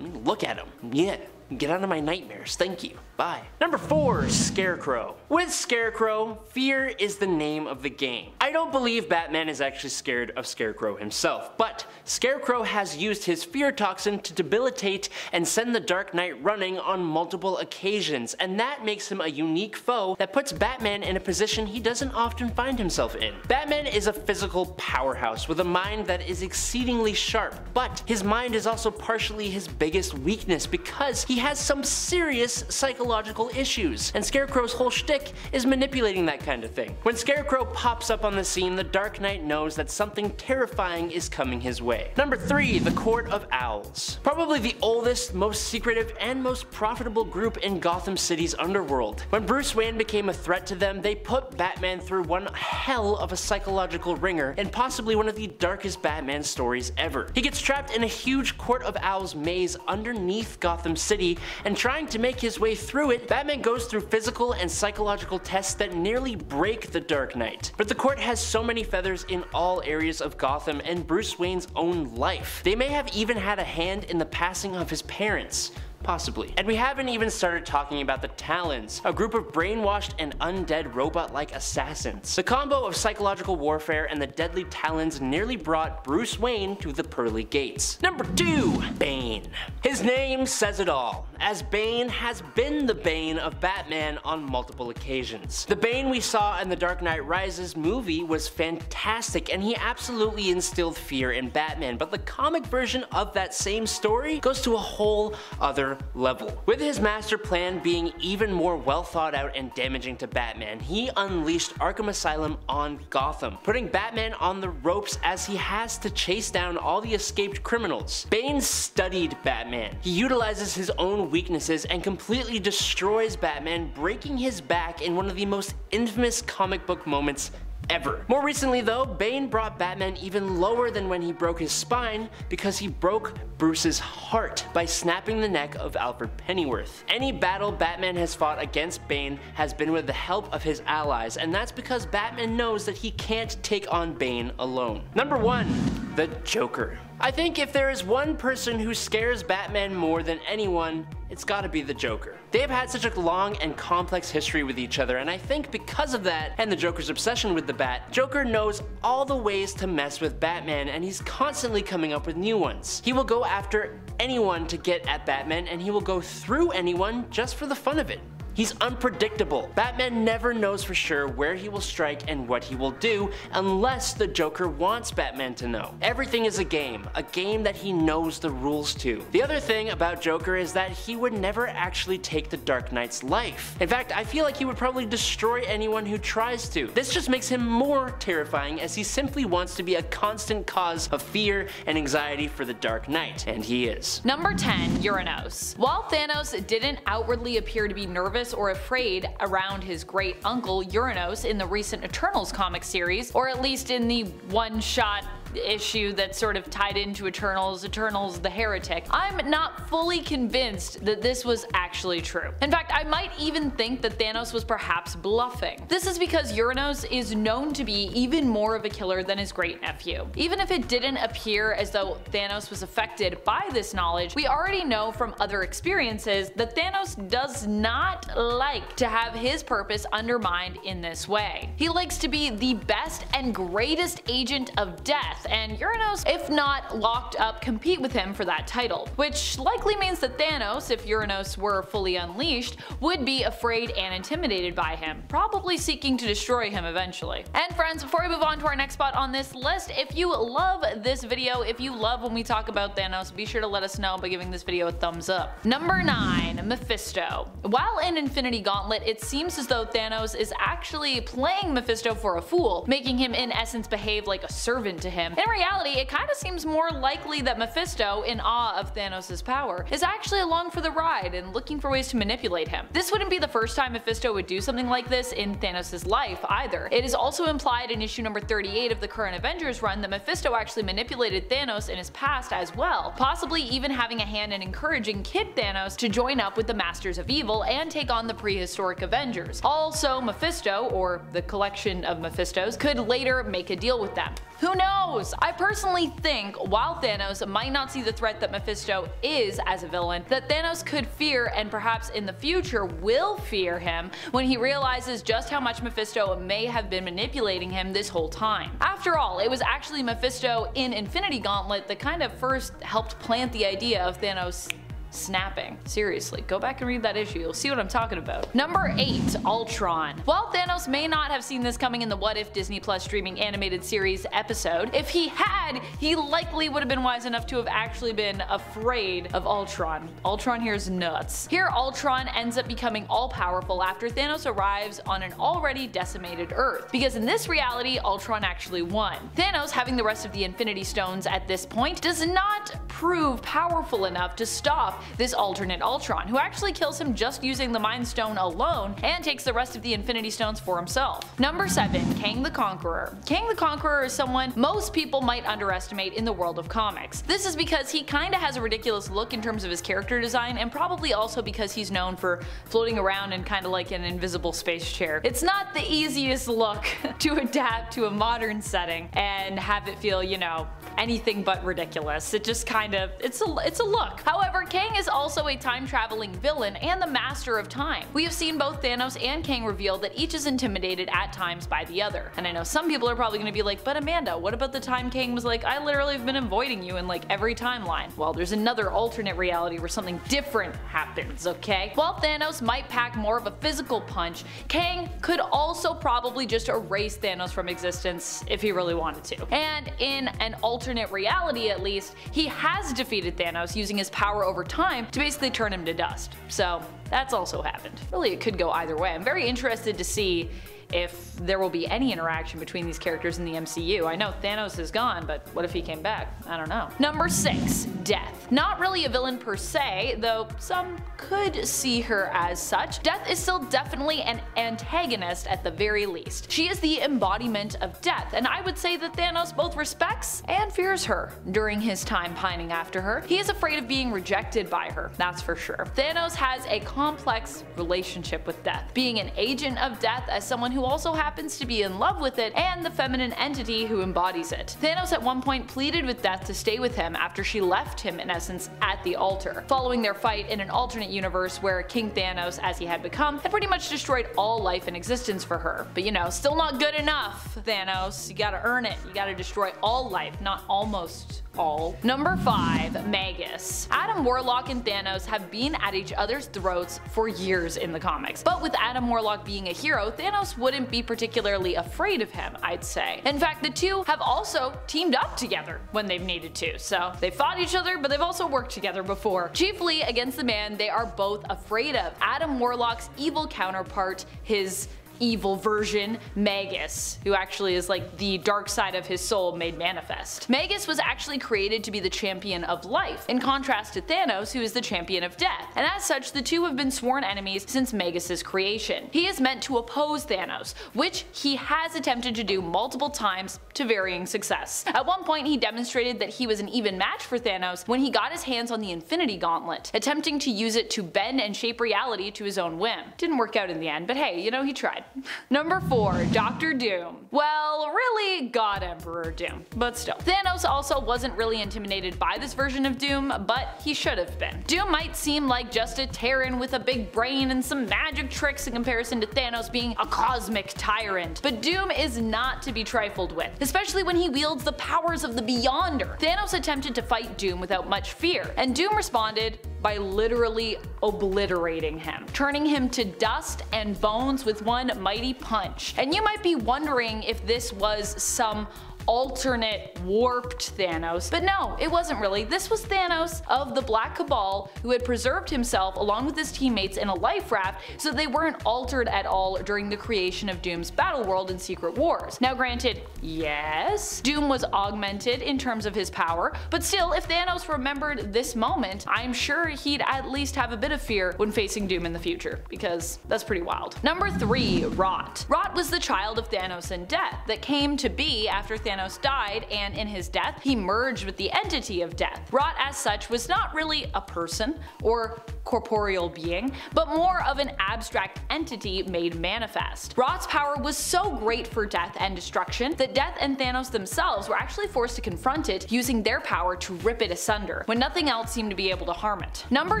Speaker 3: look at him. Yeah. Get out of my nightmares, thank you. Bye. Number 4. Scarecrow. With Scarecrow, fear is the name of the game. I don't believe Batman is actually scared of Scarecrow himself, but Scarecrow has used his fear toxin to debilitate and send the Dark Knight running on multiple occasions, and that makes him a unique foe that puts Batman in a position he doesn't often find himself in. Batman is a physical powerhouse with a mind that is exceedingly sharp, but his mind is also partially his biggest weakness because he has some serious psychological issues, and Scarecrow's whole shtick is manipulating that kind of thing. When Scarecrow pops up on the scene, the Dark Knight knows that something terrifying is coming his way. Number 3. The Court of Owls. Probably the oldest, most secretive, and most profitable group in Gotham City's underworld. When Bruce Wayne became a threat to them, they put Batman through one hell of a psychological ringer, and possibly one of the darkest Batman stories ever. He gets trapped in a huge Court of Owls maze underneath Gotham City, and trying to make his way through it, Batman goes through physical and psychological tests that nearly break the Dark Knight. But the court has so many feathers in all areas of Gotham and Bruce Wayne's own life. They may have even had a hand in the passing of his parents. Possibly. And we haven't even started talking about the Talons, a group of brainwashed and undead robot-like assassins. The combo of psychological warfare and the deadly Talons nearly brought Bruce Wayne to the pearly gates. Number 2. Bane. His name says it all, as Bane has been the bane of Batman on multiple occasions. The Bane we saw in the Dark Knight Rises movie was fantastic, and he absolutely instilled fear in Batman, but the comic version of that same story goes to a whole other level. With his master plan being even more well thought out and damaging to Batman, he unleashed Arkham Asylum on Gotham, putting Batman on the ropes as he has to chase down all the escaped criminals. Bane studied Batman. He utilizes his own weaknesses and completely destroys Batman, breaking his back in one of the most infamous comic book moments ever. More recently though, Bane brought Batman even lower than when he broke his spine because he broke Bruce's heart by snapping the neck of Alfred Pennyworth. Any battle Batman has fought against Bane has been with the help of his allies, and that's because Batman knows that he can't take on Bane alone. Number 1. The Joker. I think if there is one person who scares Batman more than anyone, it's gotta be the Joker. They have had such a long and complex history with each other, and I think because of that, and the Joker's obsession with the Bat, Joker knows all the ways to mess with Batman, and he's constantly coming up with new ones. He will go after anyone to get at Batman, and he will go through anyone just for the fun of it. He's unpredictable. Batman never knows for sure where he will strike and what he will do unless the Joker wants Batman to know. Everything is a game that he knows the rules to. The other thing about Joker is that he would never actually take the Dark Knight's life. In fact, I feel like he would probably destroy anyone who tries to. This just makes him more terrifying as he simply wants to be a constant cause of fear and anxiety for the Dark Knight, and he is.
Speaker 2: Number 10. Uranos. While Thanos didn't outwardly appear to be nervous or afraid around his great uncle Uranos in the recent Eternals comic series, or at least in the one-shot issue that sort of tied into Eternals the Heretic, I'm not fully convinced that this was actually true. In fact, I might even think that Thanos was perhaps bluffing. This is because Uranos is known to be even more of a killer than his great nephew. Even if it didn't appear as though Thanos was affected by this knowledge, we already know from other experiences that Thanos does not like to have his purpose undermined in this way. He likes to be the best and greatest agent of death death, and Uranos, if not locked up, compete with him for that title. Which likely means that Thanos, if Uranos were fully unleashed, would be afraid and intimidated by him, probably seeking to destroy him eventually. And friends, before we move on to our next spot on this list, if you love this video, if you love when we talk about Thanos, be sure to let us know by giving this video a thumbs up. Number 9. Mephisto. While in Infinity Gauntlet, it seems as though Thanos is actually playing Mephisto for a fool, making him in essence behave like a servant to him. In reality, it kinda seems more likely that Mephisto, in awe of Thanos' power, is actually along for the ride and looking for ways to manipulate him. This wouldn't be the first time Mephisto would do something like this in Thanos' life either. It is also implied in issue number 38 of the current Avengers run that Mephisto actually manipulated Thanos in his past as well, possibly even having a hand in encouraging Kid Thanos to join up with the Masters of Evil and take on the prehistoric Avengers. Also, Mephisto, or the collection of Mephistos, could later make a deal with them. Who knows? I personally think, while Thanos might not see the threat that Mephisto is as a villain, that Thanos could fear and perhaps in the future will fear him when he realizes just how much Mephisto may have been manipulating him this whole time. After all, it was actually Mephisto in Infinity Gauntlet that kind of first helped plant the idea of Thanos snapping. Seriously, go back and read that issue, you'll see what I'm talking about. Number 8. Ultron. While Thanos may not have seen this coming in the What If Disney Plus streaming animated series episode, if he had, he likely would have been wise enough to have actually been afraid of Ultron. Ultron here is nuts. Here Ultron ends up becoming all-powerful after Thanos arrives on an already decimated Earth, because in this reality Ultron actually won. Thanos, having the rest of the Infinity Stones at this point, does not prove powerful enough to stop this alternate Ultron, who actually kills him just using the Mind Stone alone and takes the rest of the Infinity Stones for himself. Number 7. Kang the Conqueror. Kang the Conqueror is someone most people might underestimate in the world of comics. This is because he kinda has a ridiculous look in terms of his character design, and probably also because he's known for floating around in kinda like an invisible space chair. It's not the easiest look to adapt to a modern setting and have it feel, you know, anything but ridiculous. It just kind of, it's a look. However, Kang is also a time-traveling villain and the master of time. We have seen both Thanos and Kang reveal that each is intimidated at times by the other. And I know some people are probably gonna be like, but Amanda, what about the time Kang was like, I literally have been avoiding you in like every timeline? Well, there's another alternate reality where something different happens, okay? While Thanos might pack more of a physical punch, Kang could also probably just erase Thanos from existence if he really wanted to. And in an alternate reality at least, he has defeated Thanos using his power over time to basically turn him to dust. So that's also happened. Really, it could go either way. I'm very interested to see if there will be any interaction between these characters in the MCU. I know Thanos is gone, but what if he came back? I don't know. Number 6. Death. Not really a villain per se, though some could see her as such. Death is still definitely an antagonist at the very least. She is the embodiment of death, and I would say that Thanos both respects and fears her during his time pining after her. He is afraid of being rejected by her, that's for sure. Thanos has a complex relationship with death, being an agent of death as someone who also happens to be in love with it, and the feminine entity who embodies it. Thanos at one point pleaded with Death to stay with him after she left him in essence at the altar, following their fight in an alternate universe where King Thanos, as he had become, had pretty much destroyed all life in existence for her. But you know, still not good enough, Thanos. You gotta earn it. You gotta destroy all life, not almost all. Number 5. Magus. Adam Warlock and Thanos have been at each other's throats for years in the comics, but with Adam Warlock being a hero, Thanos wouldn't be particularly afraid of him, I'd say. In fact, the two have also teamed up together when they've needed to, so they fought each other, but they've also worked together before, chiefly against the man they are both afraid of, Adam Warlock's evil counterpart, his evil version, Magus, who actually is like the dark side of his soul made manifest. Magus was actually created to be the champion of life, in contrast to Thanos, who is the champion of death, and as such the two have been sworn enemies since Magus's creation. He is meant to oppose Thanos, which he has attempted to do multiple times to varying success. At one point he demonstrated that he was an even match for Thanos when he got his hands on the Infinity Gauntlet, attempting to use it to bend and shape reality to his own whim. Didn't work out in the end, but hey, you know, he tried. Number 4, Dr. Doom. Well, really, God Emperor Doom, but still. Thanos also wasn't really intimidated by this version of Doom, but he should have been. Doom might seem like just a Terran with a big brain and some magic tricks in comparison to Thanos being a cosmic tyrant, but Doom is not to be trifled with, especially when he wields the powers of the Beyonder. Thanos attempted to fight Doom without much fear, and Doom responded by literally obliterating him, turning him to dust and bones with one mighty punch. And you might be wondering if this was some alternate warped Thanos, but no, it wasn't really. This was Thanos of the Black Cabal, who had preserved himself along with his teammates in a life raft so they weren't altered at all during the creation of Doom's battle world in Secret Wars. Now granted, yes, Doom was augmented in terms of his power, but still, if Thanos remembered this moment, I'm sure he'd at least have a bit of fear when facing Doom in the future, because that's pretty wild. Number 3, Rot. Rot was the child of Thanos and Death that came to be after Thanos died, and in his death, he merged with the entity of Death. Rot as such was not really a person or corporeal being, but more of an abstract entity made manifest. Rot's power was so great for death and destruction that Death and Thanos themselves were actually forced to confront it, using their power to rip it asunder, when nothing else seemed to be able to harm it. Number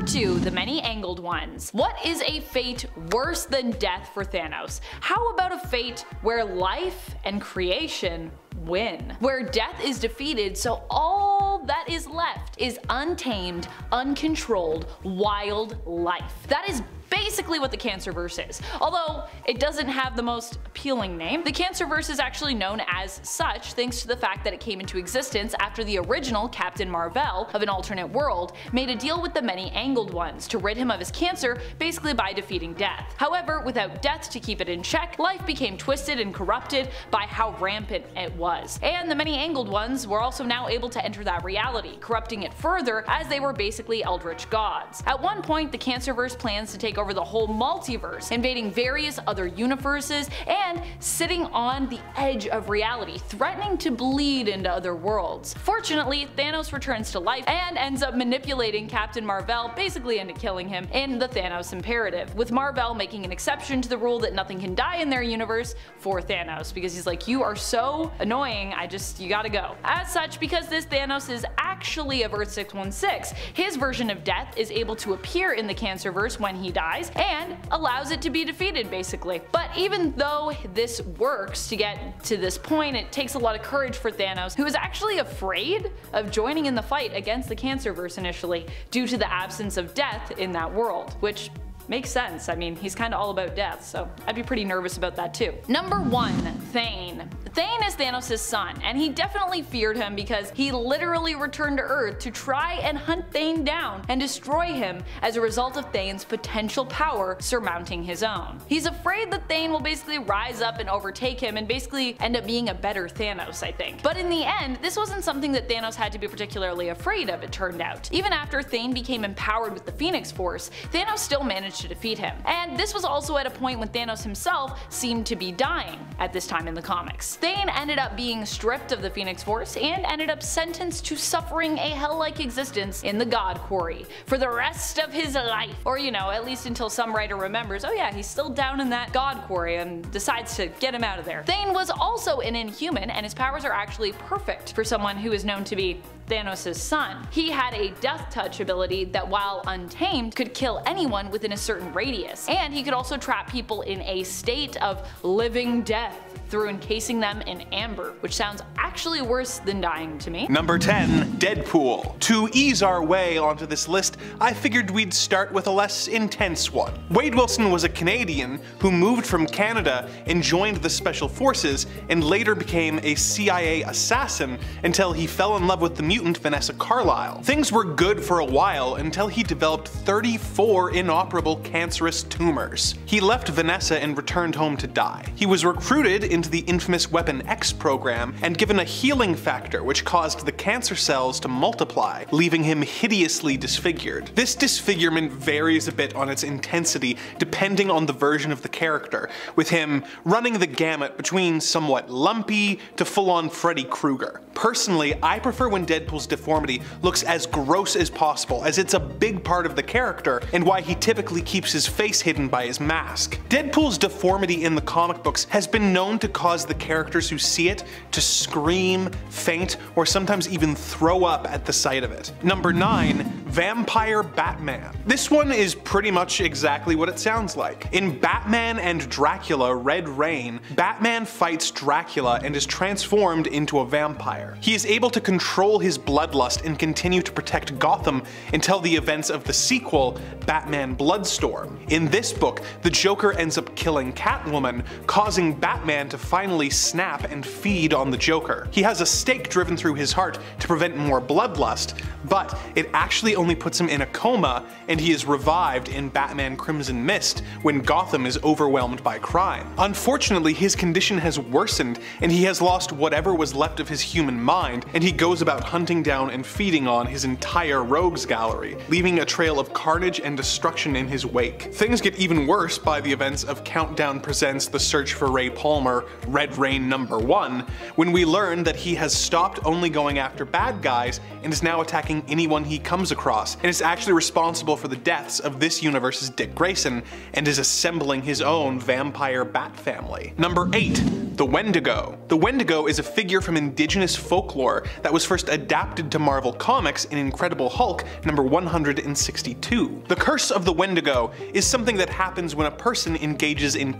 Speaker 2: 2, the Many-Angled Ones. What is a fate worse than death for Thanos? How about a fate where life and creation win, where death is defeated, so all that is left is untamed, uncontrolled, wild life? That is basically what the Cancerverse is. Although it doesn't have the most appealing name, the Cancerverse is actually known as such thanks to the fact that it came into existence after the original Captain Marvel of an alternate world made a deal with the Many-Angled Ones to rid him of his cancer, basically by defeating death. However, without death to keep it in check, life became twisted and corrupted by how rampant it was. And the Many-Angled Ones were also now able to enter that reality, corrupting it further as they were basically eldritch gods. At one point, the Cancerverse plans to take over the whole multiverse, invading various other universes and sitting on the edge of reality, threatening to bleed into other worlds. Fortunately, Thanos returns to life and ends up manipulating Captain Marvel basically into killing him in the Thanos Imperative, with Marvel making an exception to the rule that nothing can die in their universe for Thanos, because he's like, you are so annoying, you gotta go. As such, because this Thanos is actually of Earth 616, his version of death is able to appear in the Cancerverse when he dies and allows it to be defeated basically. But even though this works to get to this point, it takes a lot of courage for Thanos, who is actually afraid of joining in the fight against the Cancerverse initially due to the absence of death in that world, which makes sense. I mean, he's kinda all about death, so I'd be pretty nervous about that too. Number 1, Thane. Thane is Thanos' son, and he definitely feared him because he literally returned to Earth to try and hunt Thane down and destroy him as a result of Thane's potential power surmounting his own. He's afraid that Thane will basically rise up and overtake him and basically end up being a better Thanos, I think. But in the end, this wasn't something that Thanos had to be particularly afraid of, it turned out. Even after Thane became empowered with the Phoenix Force, Thanos still managed to defeat him. And this was also at a point when Thanos himself seemed to be dying at this time in the comics. Thane ended up being stripped of the Phoenix Force and ended up sentenced to suffering a hell-like existence in the God Quarry for the rest of his life. Or, you know, at least until some writer remembers, oh yeah, he's still down in that God Quarry, and decides to get him out of there. Thane was also an Inhuman, and his powers are actually perfect for someone who is known to be Thanos' son. He had a Death Touch ability that, while untamed, could kill anyone within a certain radius, and he could also trap people in a state of living death through encasing them in amber, which sounds actually worse than dying to me.
Speaker 4: Number 10, Deadpool. To ease our way onto this list, I figured we'd start with a less intense one. Wade Wilson was a Canadian who moved from Canada and joined the Special Forces, and later became a CIA assassin until he fell in love with the mutant Vanessa Carlyle. Things were good for a while until he developed 34 inoperable cancerous tumors. He left Vanessa and returned home to die. He was recruited into the infamous Weapon X program and given a healing factor which caused the cancer cells to multiply, leaving him hideously disfigured. This disfigurement varies a bit on its intensity depending on the version of the character, with him running the gamut between somewhat lumpy to full-on Freddy Krueger. Personally, I prefer when Deadpool's deformity looks as gross as possible, as it's a big part of the character and why he typically keeps his face hidden by his mask. Deadpool's deformity in the comic books has been known to cause the characters who see it to scream, faint, or sometimes even throw up at the sight of it. Number 9. Vampire Batman. This one is pretty much exactly what it sounds like. In Batman and Dracula: Red Reign, Batman fights Dracula and is transformed into a vampire. He is able to control his bloodlust and continue to protect Gotham until the events of the sequel, Batman Bloodstorm. In this book, the Joker ends up killing Catwoman, causing Batman to finally snap and feed on the Joker. He has a stake driven through his heart to prevent more bloodlust, but it actually only puts him in a coma, and he is revived in Batman Crimson Mist when Gotham is overwhelmed by crime. Unfortunately, his condition has worsened, and he has lost whatever was left of his human mind, and he goes about hunting down and feeding on his entire rogues gallery, leaving a trail of carnage and destruction in his wake. Things get even worse by the events of Countdown Presents The Search for Ray Palmer, Red Reign #1, when we learn that he has stopped only going after bad guys and is now attacking anyone he comes across, and is actually responsible for the deaths of this universe's Dick Grayson, and is assembling his own vampire bat family. Number 8. The Wendigo. The Wendigo is a figure from indigenous folklore that was first adapted to Marvel Comics in Incredible Hulk number 162. The curse of the Wendigo is something that happens when a person engages in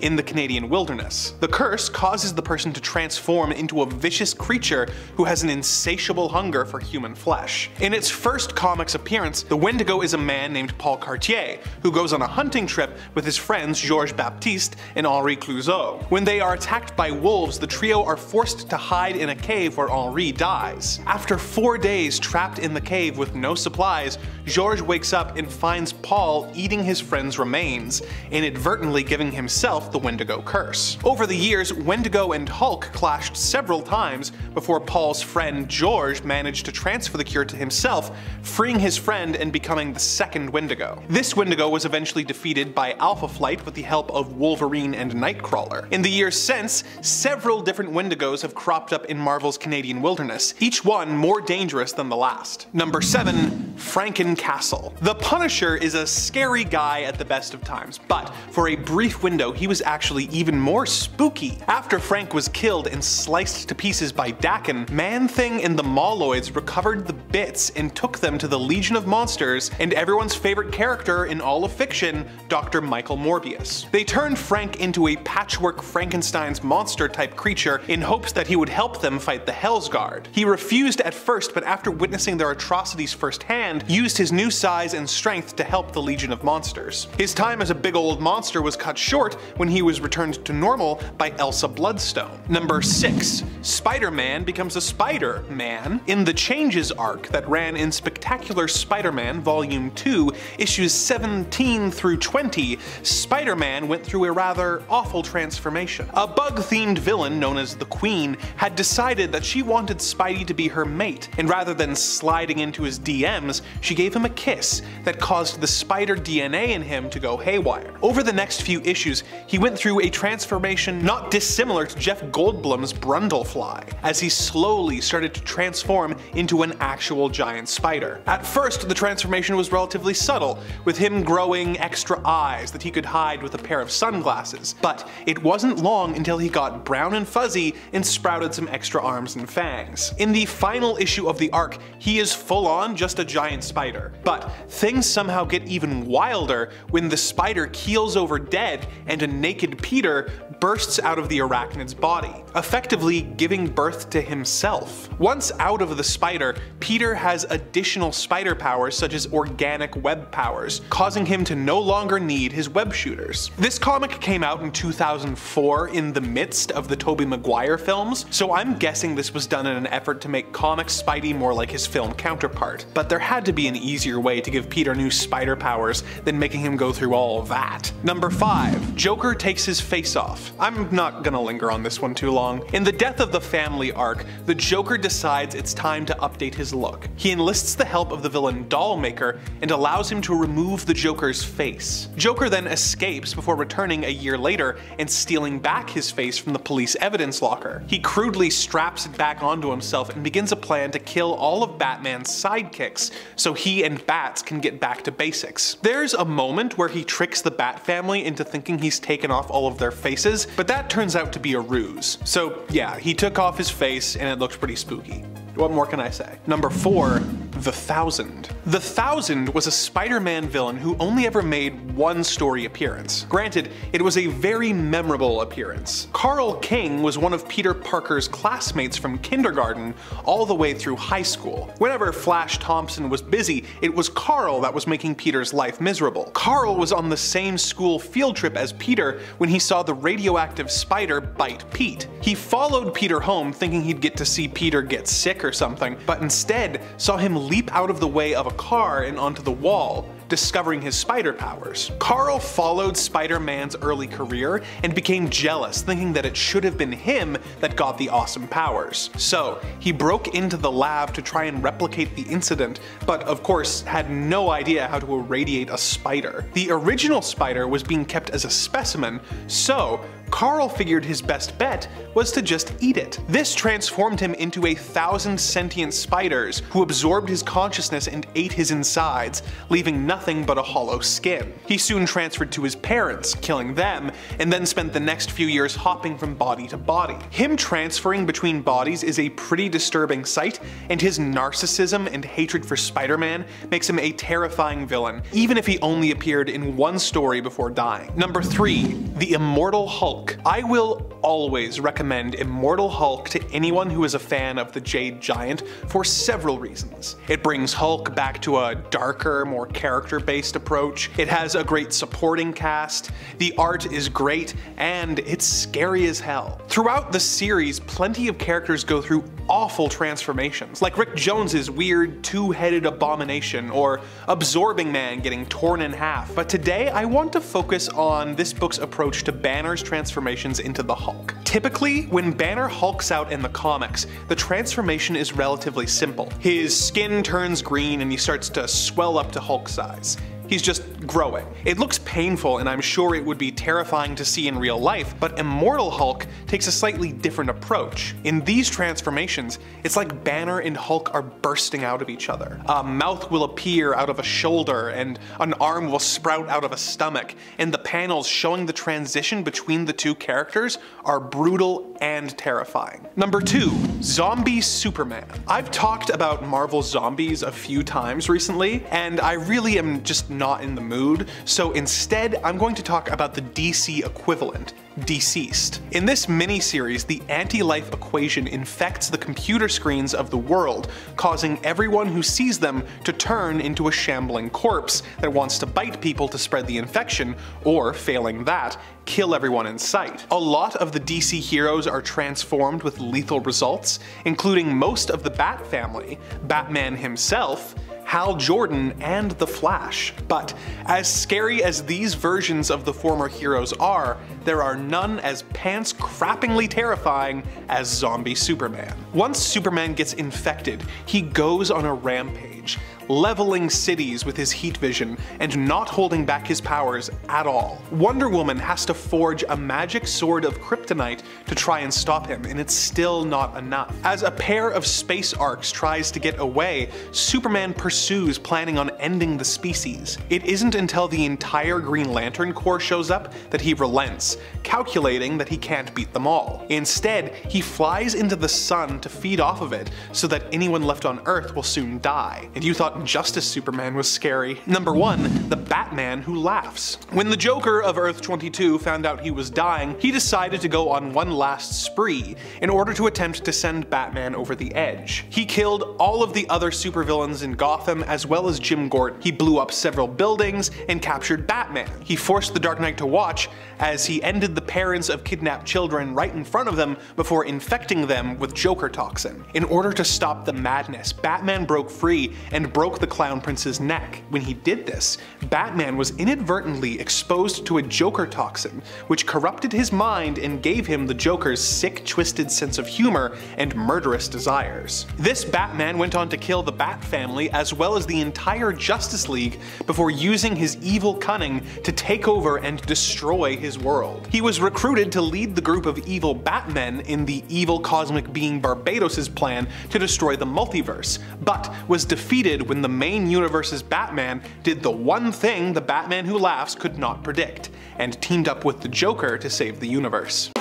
Speaker 4: in the Canadian wilderness. The curse causes the person to transform into a vicious creature who has an insatiable hunger for human flesh. In its first comics appearance, the Wendigo is a man named Paul Cartier, who goes on a hunting trip with his friends Georges Baptiste and Henri Clouzot. When they are attacked by wolves, the trio are forced to hide in a cave where Henri dies. After 4 days trapped in the cave with no supplies, Georges wakes up and finds Paul eating his friend's remains, inadvertently giving himself the Wendigo curse. Over the years, Wendigo and Hulk clashed several times before Paul's friend George managed to transfer the cure to himself, freeing his friend and becoming the second Wendigo. This Wendigo was eventually defeated by Alpha Flight with the help of Wolverine and Nightcrawler. In the years since, several different Wendigos have cropped up in Marvel's Canadian wilderness, each one more dangerous than the last. Number 7. Franken Castle. The Punisher is a scary guy at the best of times, but for a brief window he was actually even more spooky. After Frank was killed and sliced to pieces by Daken, Man-Thing and the Moloids recovered the bits and took them to the Legion of Monsters and everyone's favorite character in all of fiction, Dr. Michael Morbius. They turned Frank into a patchwork Frankenstein's monster-type creature in hopes that he would help them fight the Hellsguard. He refused at first, but after witnessing their atrocities firsthand, used his new size and strength to help the Legion of Monsters. His time as a big old monster was cut short when he was returned to normal by Elsa Bloodstone. Number 6. Spider-Man becomes a Spider-Man. In the Changes arc that ran in Spectacular Spider-Man Volume 2, issues 17 through 20, Spider-Man went through a rather awful transformation. A bug-themed villain known as the Queen had decided that she wanted Spidey to be her mate, and rather than sliding into his DMs, she gave him a kiss that caused the spider DNA in him to go haywire. Over the next few issues, he went through a transformation not dissimilar to Jeff Goldblum's Brundlefly, as he slowly started to transform into an actual giant spider. At first, the transformation was relatively subtle, with him growing extra eyes that he could hide with a pair of sunglasses, but it wasn't long until he got brown and fuzzy and sprouted some extra arms and fangs. In the final issue of the arc, he is full-on just a giant spider, but things somehow get even wilder when the spider keels over dead and a naked Peter bursts out of the arachnid's body, effectively giving birth to himself. Once out of the spider, Peter has additional spider powers such as organic web powers, causing him to no longer need his web shooters. This comic came out in 2004 in the midst of the Tobey Maguire films, so I'm guessing this was done in an effort to make comic Spidey more like his film counterpart, but there had to be an easier way to give Peter new spider powers than making him go through all of that. Number 5. 5. Joker takes his face off. I'm not gonna linger on this one too long. In the Death of the Family arc, the Joker decides it's time to update his look. He enlists the help of the villain Dollmaker and allows him to remove the Joker's face. Joker then escapes before returning a year later and stealing back his face from the police evidence locker. He crudely straps it back onto himself and begins a plan to kill all of Batman's sidekicks so he and Bats can get back to basics. There's a moment where he tricks the Bat family into thinking he's taken off all of their faces, but that turns out to be a ruse. So yeah, he took off his face and it looked pretty spooky. What more can I say? Number 4, The Thousand. The Thousand was a Spider-Man villain who only ever made one story appearance. Granted, it was a very memorable appearance. Carl King was one of Peter Parker's classmates from kindergarten all the way through high school. Whenever Flash Thompson was busy, it was Carl that was making Peter's life miserable. Carl was on the same school field trip as Peter when he saw the radioactive spider bite Pete. He followed Peter home thinking he'd get to see Peter get sick or something, but instead saw him leap out of the way of a car and onto the wall, discovering his spider powers. Carl followed Spider-Man's early career and became jealous, thinking that it should have been him that got the awesome powers. So he broke into the lab to try and replicate the incident, but of course had no idea how to irradiate a spider. The original spider was being kept as a specimen, so Carl figured his best bet was to just eat it. This transformed him into 1,000 sentient spiders who absorbed his consciousness and ate his insides, leaving nothing but a hollow skin. He soon transferred to his parents, killing them, and then spent the next few years hopping from body to body. Him transferring between bodies is a pretty disturbing sight, and his narcissism and hatred for Spider-Man makes him a terrifying villain, even if he only appeared in one story before dying. Number 3, The Immortal Hulk. I will always recommend Immortal Hulk to anyone who is a fan of the Jade Giant for several reasons. It brings Hulk back to a darker, more character-based approach, it has a great supporting cast, the art is great, and it's scary as hell. Throughout the series, plenty of characters go through awful transformations, like Rick Jones's weird two-headed abomination, or Absorbing Man getting torn in half. But today I want to focus on this book's approach to Banner's transformations into the Hulk. Typically, when Banner hulks out in the comics, the transformation is relatively simple. His skin turns green and he starts to swell up to Hulk size. He's just growing. It looks painful and I'm sure it would be terrifying to see in real life, but Immortal Hulk takes a slightly different approach. In these transformations, it's like Banner and Hulk are bursting out of each other. A mouth will appear out of a shoulder and an arm will sprout out of a stomach, and the panels showing the transition between the two characters are brutal and terrifying. Number 2, Zombie Superman. I've talked about Marvel Zombies a few times recently, and I really am just not in the mood, so instead I'm going to talk about the DC equivalent, Deceased. In this mini-series, the anti-life equation infects the computer screens of the world, causing everyone who sees them to turn into a shambling corpse that wants to bite people to spread the infection, or failing that, kill everyone in sight. A lot of the DC heroes are transformed with lethal results, including most of the Bat family, Batman himself, Hal Jordan, and The Flash. But as scary as these versions of the former heroes are, there are none as pants-crappingly terrifying as Zombie Superman. Once Superman gets infected, he goes on a rampage, leveling cities with his heat vision and not holding back his powers at all. Wonder Woman has to forge a magic sword of kryptonite to try and stop him, and it's still not enough. As a pair of space arcs tries to get away, Superman pursues, planning on ending the species. It isn't until the entire Green Lantern Corps shows up that he relents, calculating that he can't beat them all. Instead, he flies into the sun to feed off of it so that anyone left on Earth will soon die. And you thought Justice Superman was scary. Number 1, the Batman who laughs. When the Joker of Earth 22 found out he was dying, he decided to go on one last spree in order to attempt to send Batman over the edge. He killed all of the other supervillains in Gotham as well as Jim Gordon. He blew up several buildings and captured Batman. He forced the Dark Knight to watch as he ended the parents of kidnapped children right in front of them before infecting them with Joker toxin. In order to stop the madness, Batman broke free and broke broke the Clown Prince's neck. When he did this, Batman was inadvertently exposed to a Joker toxin, which corrupted his mind and gave him the Joker's sick, twisted sense of humor and murderous desires. This Batman went on to kill the Bat family as well as the entire Justice League before using his evil cunning to take over and destroy his world. He was recruited to lead the group of evil Batmen in the evil cosmic being Barbados' plan to destroy the multiverse, but was defeated when the main universe's Batman did the one thing the Batman Who Laughs could not predict, and teamed up with the Joker to save the universe.